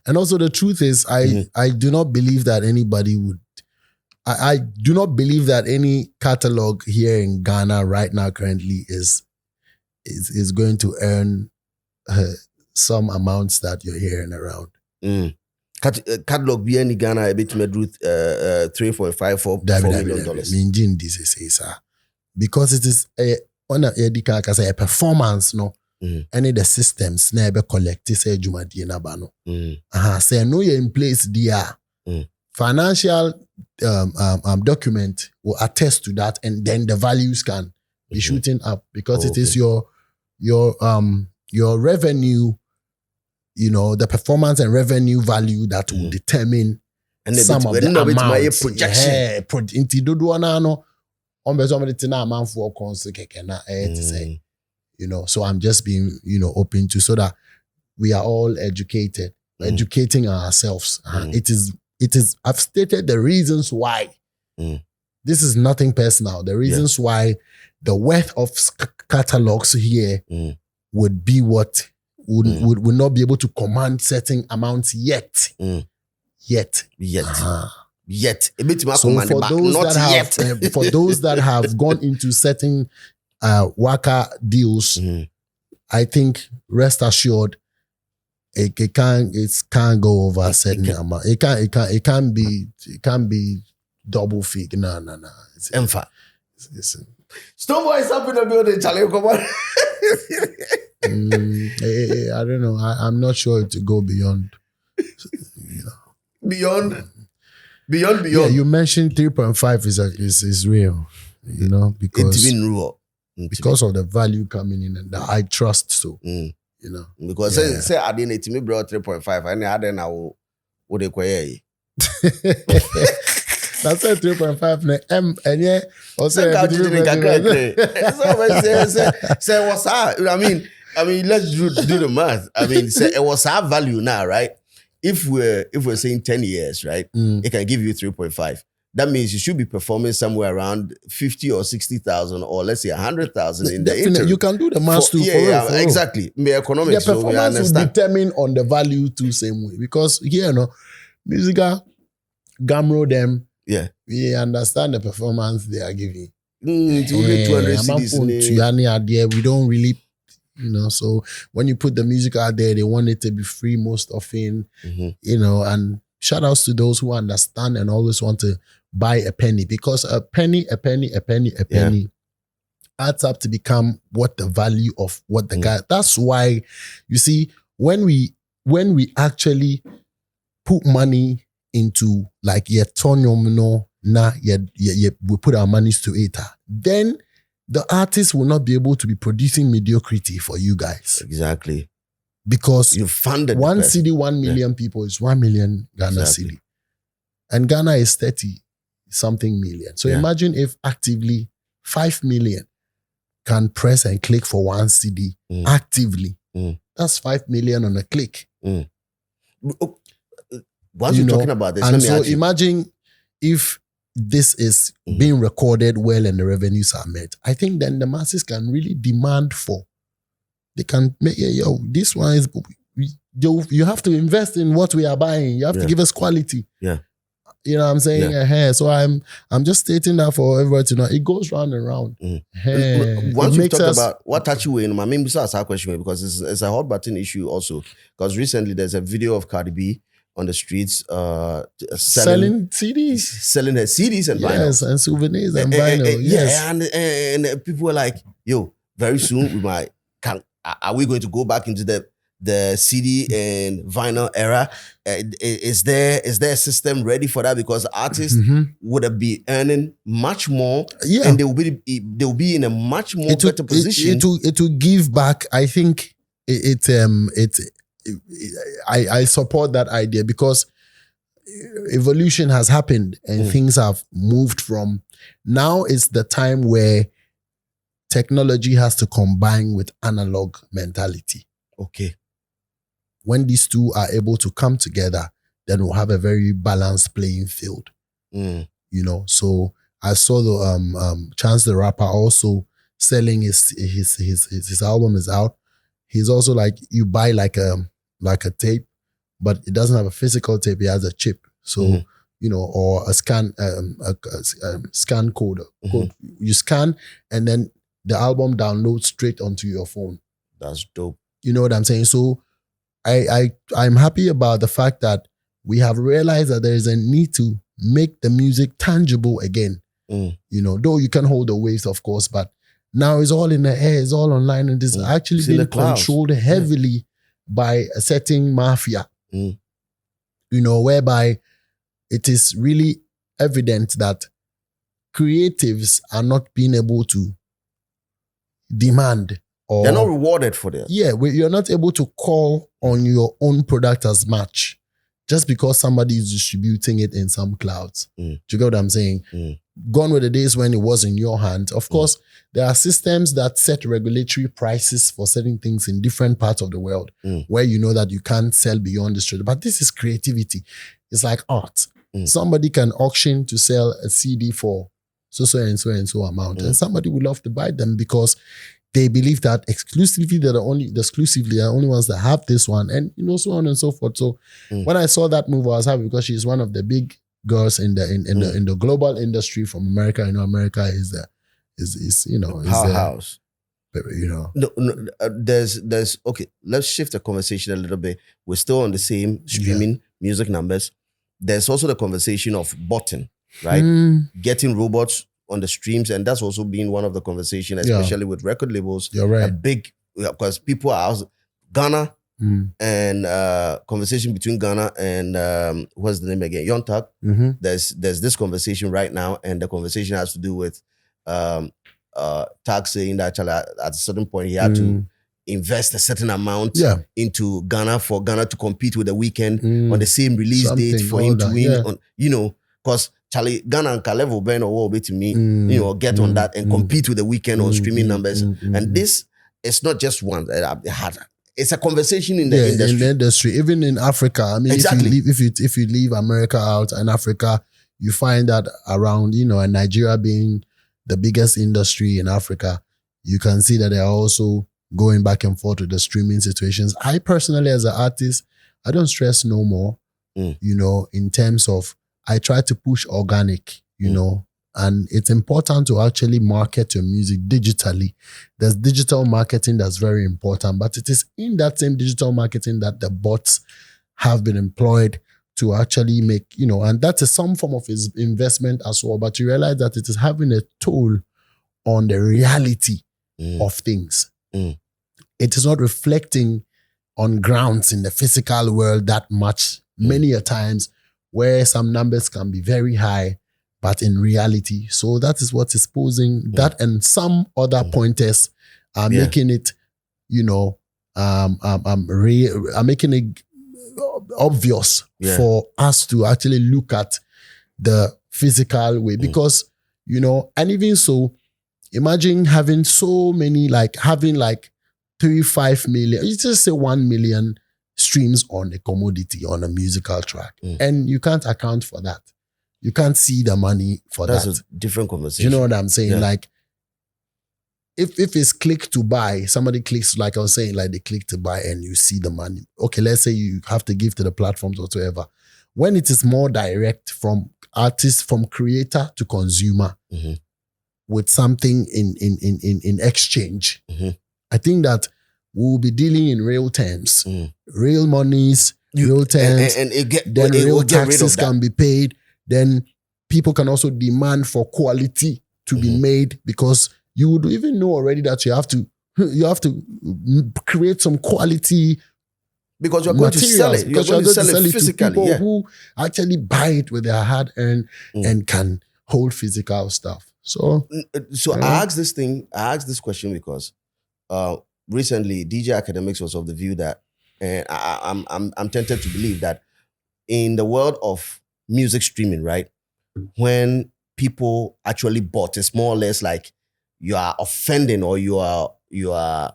And also the truth is, I do not believe that anybody would. I do not believe that any catalog here in Ghana right now currently is going to earn some amounts that you're hearing around. Catalog be any Ghana a bit to $3.54 million. Because it is a performance, no. Any the systems never collect say jumadi na bano. Say no you're in place there. Financial document will attest to that, and then the values can be shooting up because it is your revenue, you know, the performance and revenue value that will determine some of the amount. You know, so I'm just being, you know, open to so that we are all educated. educating ourselves. It is. I've stated the reasons why. This is nothing personal. The reasons why the worth of catalogs here would be what would not be able to command certain amounts yet. Yet. A bit more So for those that have gone into certain waka deals, I think rest assured it can't go over a certain amount. It can't be double fig. No. Stonebwoy is up in the building, Charlie. Come on. I don't know. I'm not sure to go beyond. Beyond. Yeah, you mentioned 3.5 is real. Because it's been real. Because of the value coming in and the high trust. So because say I didn't me brought 3.5 and I then I would acquire. That's a 3.5 and yeah. Also, say what's that? I mean, let's do the math. I mean, say it was our value now, right? If we're saying 10 years, right, it can give you 3.5. That means you should be performing somewhere around 50 or 60,000, or let's say 100,000 in the interim. You can do the math too. Exactly. The economics. The performance will determine on the value too same way, because here, musical Gamro them. Yeah, we understand the performance they are giving. 200 CDs. We don't really, so when you put the music out there, they want it to be free most often, and shout outs to those who understand and always want to buy a penny, because a penny adds up to become what the value of what the guy. That's why you see when we actually put money into like we put our monies to it, then the artist will not be able to be producing mediocrity for you guys. Exactly. Because you funded one CD, 1 million people is 1 million Ghana cedi. And Ghana is 30 something million. So imagine if actively 5 million can press and click for one CD actively. That's 5 million on a click. Once you're talking about this, and so imagine if this is being recorded well and the revenues are met. I think then the masses can really demand for. They can make, this one is, you have to invest in what we are buying. You have to give us quality. Yeah. You know what I'm saying? Yeah. So I'm just stating that for everybody to know. It goes round and round. Once you talk about what touch you in, I mean, besides our question, because it's a hot button issue also. Because recently there's a video of Cardi B on the streets selling CDs. Selling her CDs and vinyl. Yes, and souvenirs and vinyl. Yes. And people were like, very soon are we going to go back into the CD and vinyl era? Is there a system ready for that? Because artists would be earning much more, and they will be in a much more better position. It will give back. I think I support that idea, because evolution has happened and things have moved from. Now is the time where technology has to combine with analog mentality. Okay. When these two are able to come together, then we'll have a very balanced playing field. So I saw the Chance the Rapper also selling his album is out. He's also like, you buy like a tape, but it doesn't have a physical tape. It has a chip. So, or a scan, scan code. You scan, and then the album downloads straight onto your phone. That's dope. You know what I'm saying? So I'm happy about the fact that we have realized that there is a need to make the music tangible again. Though you can hold the waves, of course, but now it's all in the air, it's all online, and it's actually being controlled heavily by a certain mafia. Whereby it is really evident that creatives are not being able to demand, or they're not rewarded for that. Yeah, you're not able to call on your own product as much. just because somebody is distributing it in some clouds. Mm. Do you get what I'm saying? Gone were the days when it was in your hand. Of course, there are systems that set regulatory prices for certain things in different parts of the world where you know that you can't sell beyond this. But this is creativity. It's like art. Somebody can auction to sell a CD for so and so amount, and somebody would love to buy them because they believe that exclusively they're the only ones that have this one, and so on and so forth. So when I saw that move, I was happy because she's one of the big girls in the global industry from America. America is powerhouse. No, there's okay. Let's shift the conversation a little bit. We're still on the same streaming music numbers. There's also the conversation of botting, right? Getting robots on the streams, and that's also been one of the conversations, especially with record labels. You're right. A big, because people are Ghana and conversation between Ghana and what's the name again? Young Thug. There's this conversation right now, and the conversation has to do with Thug saying that at a certain point he had to invest a certain amount into Ghana for Ghana to compete with The Weeknd on the same release date for him to win. Because Charlie, Ghana and Kalevo Ben or to me, get on that and compete with The Weeknd on streaming numbers. And this is not just one. It's a conversation in the industry. In the industry, even in Africa. I mean, exactly. if you leave America out and Africa, you find that around, and Nigeria being the biggest industry in Africa, you can see that they are also going back and forth with the streaming situations. I personally, as an artist, I don't stress no more, in terms of, I try to push organic, and it's important to actually market your music digitally. There's digital marketing that's very important, but it is in that same digital marketing that the bots have been employed to actually make, and that is some form of investment as well, but you realize that it is having a toll on the reality of things. It is not reflecting on grounds in the physical world that much, many a times, where some numbers can be very high, but in reality. So that is what is posing that, and some other pointers are making it, making it obvious for us to actually look at the physical way. Because, and even so, imagine having so many, having 3-5 million, you just say 1 million streams on a commodity, on a musical track. And you can't account for that. You can't see the money for that. That's a different conversation. Do you know what I'm saying? If it's click to buy, somebody clicks, like I was saying, they click to buy and you see the money. Okay, let's say you have to give to the platforms or whatever. When it is more direct from artist, from creator to consumer, with something in exchange, I think that we'll be dealing in real terms, real monies, real terms, and then real taxes can be paid. Then people can also demand for quality to be made, because you would even know already that you have to create some quality, because you're going to sell it. You're going to sell it physically. To people who actually buy it with their hard earned and can hold physical stuff. So I asked this question because recently DJ Academics was of the view that, and I'm tempted to believe that in the world of music streaming, right, when people actually bought, it's more or less like you are offending, or you don't want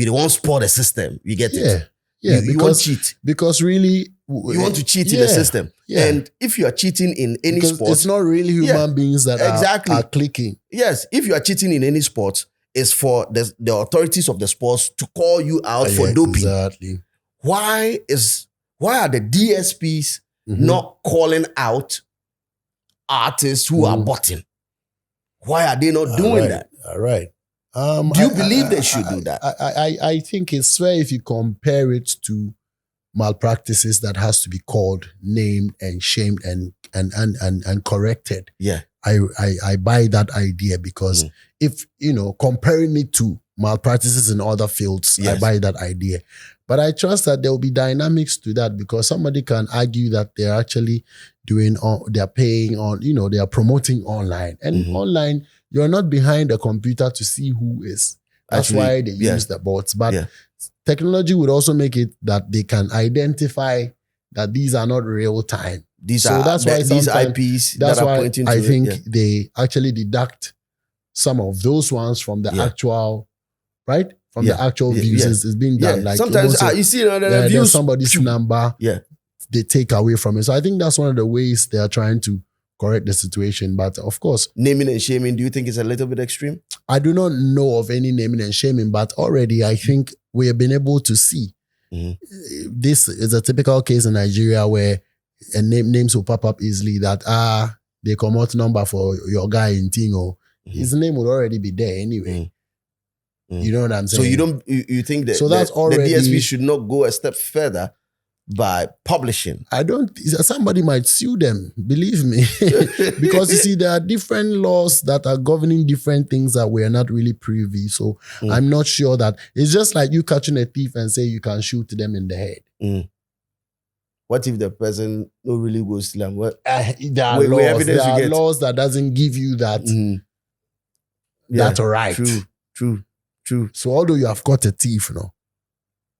to spoil the system. You get it? Yeah, you want to cheat. Because really, you want to cheat in the system. Yeah. And if you are cheating in any sport, it's not really human beings that are clicking. Yes, if you are cheating in any sport, it's for the authorities of the sports to call you out for doping. Exactly. Why are the DSPs not calling out artists who are botting? Why are they not doing that? All right. Do you believe they should do that? I think it's fair if you compare it to malpractices that has to be called, named, and shamed and corrected. Yeah. I buy that idea, because if, comparing it to malpractices in other fields, I buy that idea. But I trust that there will be dynamics to that, because somebody can argue that they're actually they're paying on, they are promoting online. And online, you're not behind a computer to see who is. That's why they use the bots. But technology would also make it that they can identify that these are not real time. These So are that's why these sometimes- IPs That's that are why pointing to I it, think yeah. they actually deduct some of those ones from the Yeah. actual, right? From the Yeah. actual Yeah. views. Yeah. It's being done. Like sometimes almost you see the there's views. somebody's phew. number. Yeah. They take away from it. So I think that's one of the ways they are trying to correct the situation. But of course, Naming and shaming, do you think it's a little bit extreme? I do not know of any naming and shaming, but already I think we have been able to see. This is a typical case in Nigeria where names will pop up easily that they come out number for your guy in Tingo. His name would already be there anyway. You know what I'm saying? So you think that So that's already- the DSP should not go a step further by publishing? I don't. Somebody might sue them. Believe me, because you see, there are different laws that are governing different things that we are not really privy. So I'm not sure that it's just like you catching a thief and say you can shoot them in the head. What if the person don't really go steal? What? There are Wait, laws. evidence There you are get? laws that doesn't give you that that right. True. So although you have got a thief, you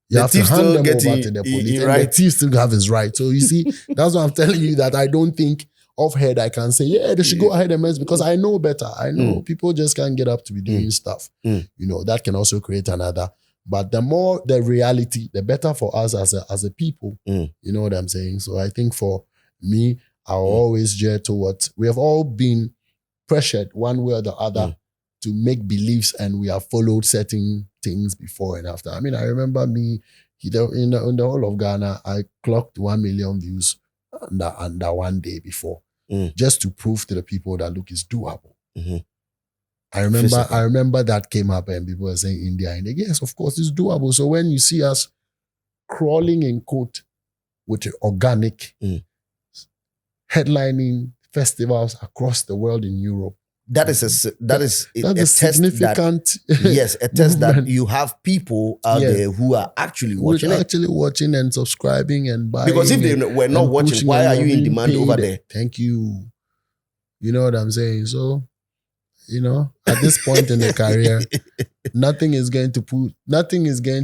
The have to thief hand still them over getting to the he police, and right. the thief still have his right. So you see, that's why I'm telling you that I don't think off head I can say, yeah, they should go ahead and mess, because I know better. I know people just can't get up to be doing stuff. That can also create another. But the more the reality, the better for us as a people. You know what I'm saying? So I think for me, I'll always gear towards, we have all been pressured one way or the other to make beliefs, and we have followed certain things before and after. I mean, I remember me, in the whole of Ghana, I clocked 1 million views under one day before, just to prove to the people that, look, it's doable. I remember that came up and people were saying India. Yes, of course, it's doable. So when you see us crawling in quote with organic, headlining festivals across the world in Europe, that is a significant a test that you have people out there who are actually watching watching and subscribing and buying. Because if they were not watching, why are you in demand over there? Thank you. You know what I'm saying? So, at this point in the career, nothing is going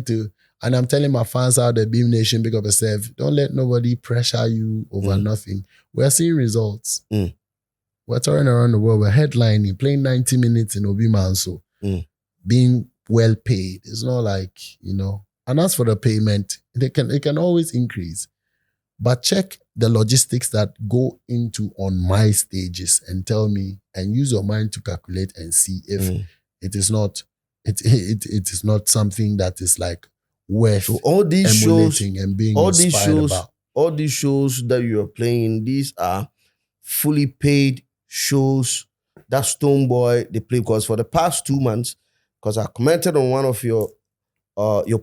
to, and I'm telling my fans out there, Beam Nation, big up yourself. Don't let nobody pressure you over nothing. We're seeing results. We're touring around the world. We're headlining, playing 90 minutes in Obi Manso, being well paid. It's not like, and as for the payment, it can always increase. But check the logistics that go into on my stages and tell me, and use your mind to calculate and see if it is not something that is like worth all these emulating shows and being all inspired these shows about. All these shows that you're playing, these are fully paid shows that Stonebwoy they play. Because for the past 2 months, because I commented on one of your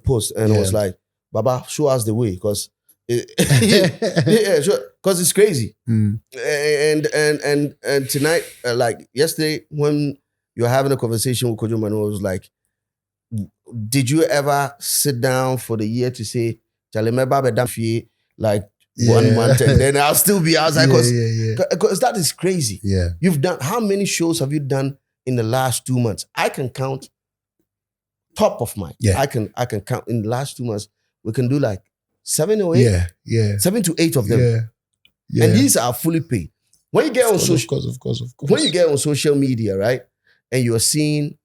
posts and I was like, Baba, show us the way, because because it's crazy. And tonight, like yesterday, when you were having a conversation with Kojo Manu, I was like, did you ever sit down for the year to say, like 1 month, and then I'll still be outside? Because that is crazy. Yeah. You've done, how many shows have you done in the last 2 months? I can count top of mind. I can count in the last 2 months. We can do like 7 or 8. 7 to 8 of them. And these are fully paid. When you get on social, of course. When you get on social media, right, and you're seeing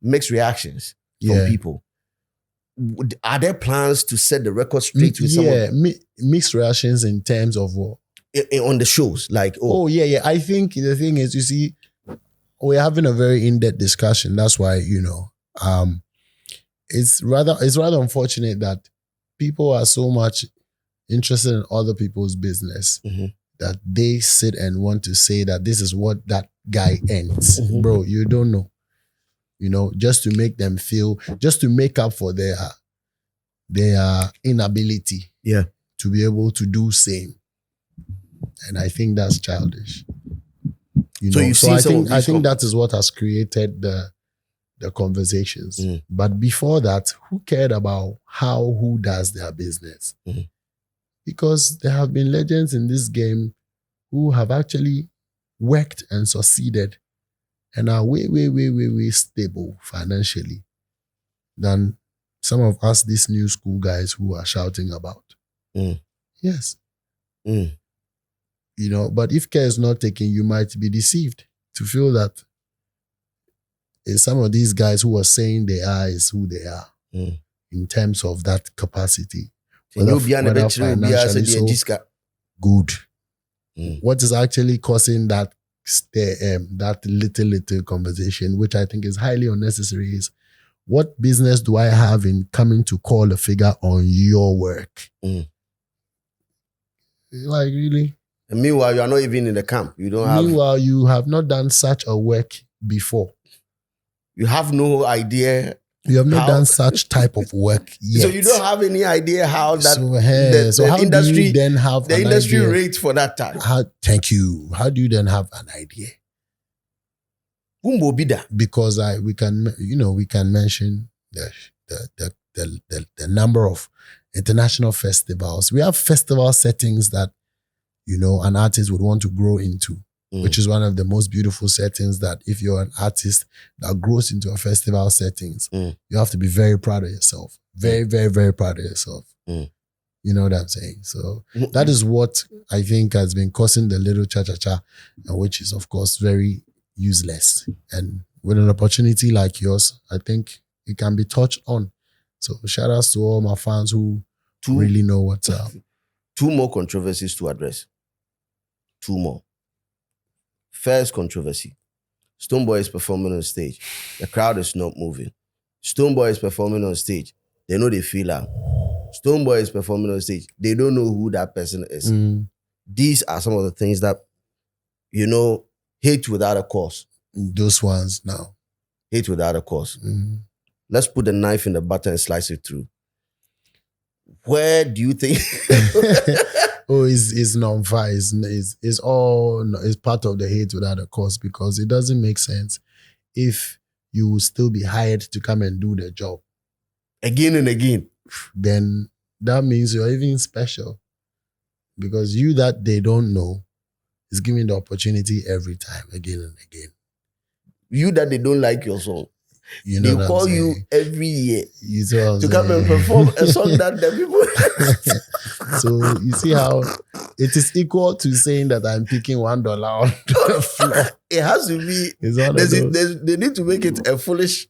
mixed reactions from people, are there plans to set the record straight with someone? Mixed reactions in terms of what? On the shows, like I think the thing is, you see, we're having a very in-depth discussion. That's why it's rather unfortunate that people are so much interested in other people's business that they sit and want to say that this is what that guy ends. Bro, you don't know. Just to make them feel, just to make up for their inability to be able to do same. And I think that's childish. I think that is what has created the conversations. But before that, who cared about who does their business? Because there have been legends in this game who have actually worked and succeeded and are way, way, way, way, way stable financially than some of us, these new school guys who are shouting about. Yes. Mm. You know, but if care is not taken, you might be deceived to feel that some of these guys who are saying they are is who they are in terms of that capacity. Whether financially so good. What is actually causing that that little conversation, which I think is highly unnecessary, is what business do I have in coming to call a figure on your work? Like, really? And meanwhile, you are not even in the camp. Meanwhile, you have not done such a work before. You have no idea. You have not done such type of work yet. So you don't have any idea how that so how industry, do you then have the industry rate for that time? Thank you. How do you then have an idea? Because we can mention the number of international festivals. We have festival settings that an artist would want to grow into, which is one of the most beautiful settings that if you're an artist that grows into a festival settings, you have to be very proud of yourself. Very, very, very proud of yourself. You know what I'm saying? So that is what I think has been causing the little cha-cha-cha, and which is, of course, very useless. And with an opportunity like yours, I think it can be touched on. So shout outs to all my fans who really know what's up. 2 more controversies to address. 2 more. First controversy. Stonebwoy is performing on stage. The crowd is not moving. Stonebwoy is performing on stage. They know they feel out. Stonebwoy is performing on stage. They don't know who that person is. These are some of the things that, hate without a cause. Those ones now. Hate without a cause. Let's put the knife in the butter and slice it through. Where do you think? It's non-fair. It's part of the hate without a cause, because it doesn't make sense if you will still be hired to come and do the job again and again. Then that means you're even special, because you that they don't know is given the opportunity every time, again and again. You that they don't like your song. They call you every year to come and perform a song that the people. So you see how it is equal to saying that I'm picking $1 on the floor. It has to be. They need to make it a foolish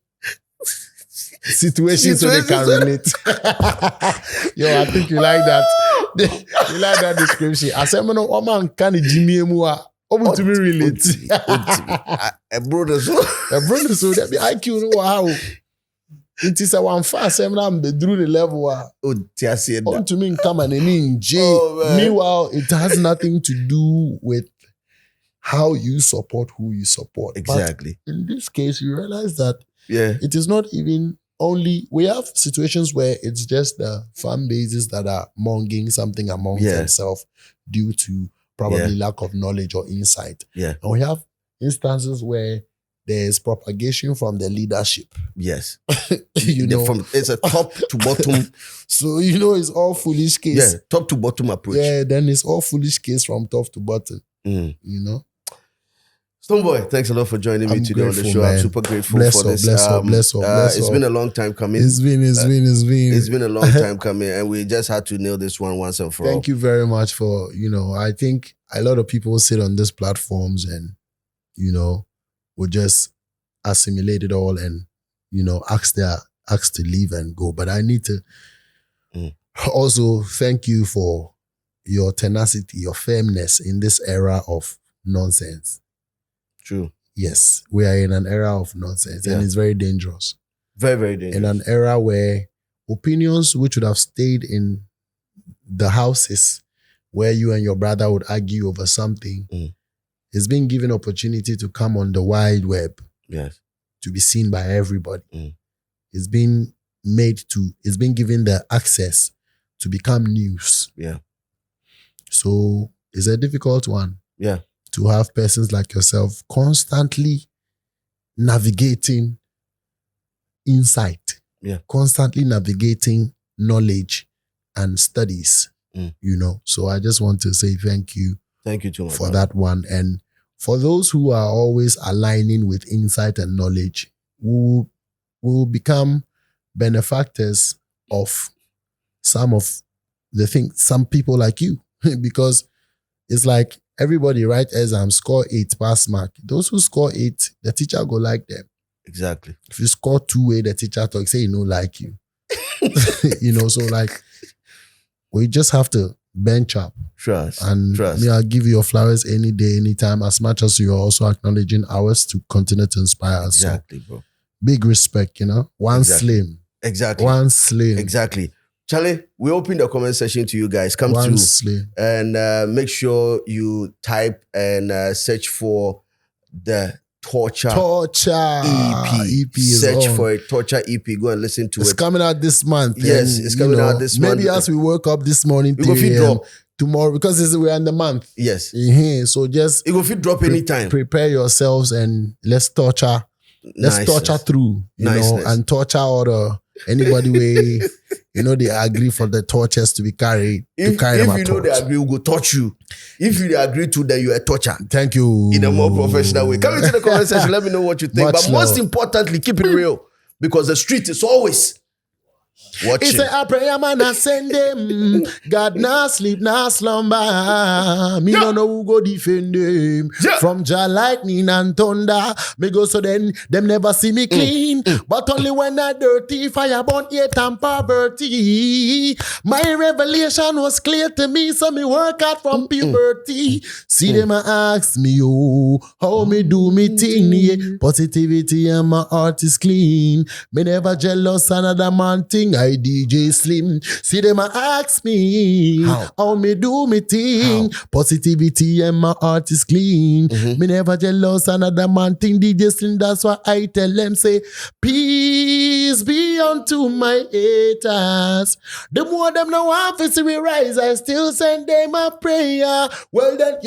situation so they can relate. Yo, I think you like that. You like that description. I said, "Man, Oman can Jimmy Mua." To be relate. A brother so that be IQ no how. It is a one fast seminal through the level. To me come and in J. Meanwhile, it has nothing to do with how you support who you support. Exactly. But in this case, you realize that it is not even only, we have situations where it's just the fan bases that are monging something among themselves due to probably lack of knowledge or insight. And we have instances where there's propagation from the leadership. Yes. It's a top to bottom. So, it's all foolish case. Yeah, top to bottom approach. Yeah, then it's all foolish case from top to bottom. Stonebwoy, thanks a lot for joining me today on the show. Man. I'm super grateful for this. Bless it's been a long time coming. It's been a long time coming, and we just had to nail this one once and for all. Thank you very much for, I think a lot of people sit on these platforms and, will just assimilate it all and, ask to leave and go. But I need to also thank you for your tenacity, your firmness in this era of nonsense. True. Yes, we are in an era of nonsense and it's very dangerous. Very, very dangerous. In an era where opinions which would have stayed in the houses where you and your brother would argue over something is being given opportunity to come on the wide web. Yes. To be seen by everybody. It's been given the access to become news. Yeah. So it's a difficult one. Yeah. To have persons like yourself constantly navigating insight, constantly navigating knowledge and studies, So I just want to say thank you. Thank you too much for that one. And for those who are always aligning with insight and knowledge, we will become benefactors of some of they think some people like you because it's like everybody write exam, score 8, pass mark. Those who score 8, the teacher go like them. Exactly. If you score 2 the teacher talk, say, like you. So like, we just have to bench up. Trust. Me, I'll give you your flowers any day, anytime, as much as you're also acknowledging ours to continue to inspire us. Exactly, so, bro. Big respect, One exactly. slim. Exactly. One slim. Exactly. Charlie, we open the comment section to you guys. Come One through slim. and make sure you type and search for the Torture EP. Search for it, Torture EP. Go and listen to it. It's coming out this month. Yes, it's coming out this month. Maybe as we woke up this morning, we go fit drop tomorrow because we're in the month. Yes. So just it go fit drop anytime. Prepare yourselves and let's torture. Let's torture through, and torture or anybody way, they agree for the torches to be carried. If they agree, we'll go touch you. If you agree to, then you're a torture. Thank you. In a more professional way. Come into the comment section, let me know what you think. But most importantly, keep it real. Because the street is always watching. It's a prayer man I send them. God nah sleep, nah slumber. Me no know who go defend them. From Jah lightning and thunder. Me go so then them never see me clean. But only when I dirty, fire burn, hate and poverty. My revelation was clear to me, so me work out from puberty. See them ask me, how me do me thing, yeah. Positivity and my heart is clean. Me never jealous another man thing. I DJ Slim. See them ask me how me do me thing. Positivity and my heart is clean. Me never jealous another man thing. DJ Slim, that's why I tell them, say, peace be unto my haters. The more them now want to see me rise, I still send them a prayer. Well then,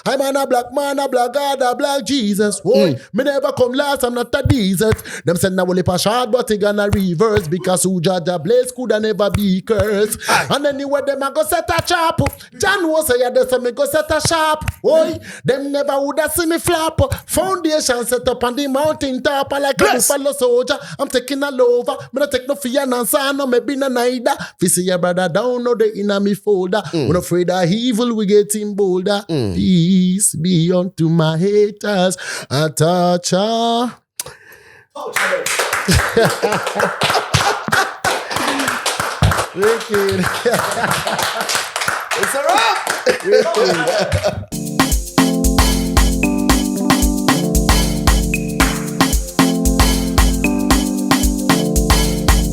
I'm a black man, a black God, a black Jesus. Me never come last, I'm not a desert. Them send a whole heap of shot, but they gonna reverse because who judge a blaze could never be cursed. And anyway, them a go set a chop. John was say they say me go set a sharp. Them never would have see me flap. Foundation set up on the mountain top. I like a buffalo soldier. I'm taking a lover. Me not take no fear, no son, no maybe no neither. If you see your brother down, no the inner me folder. We're not afraid of evil, we get him bolder. Peace be unto my haters. A torture. Wicked. It's a wrap.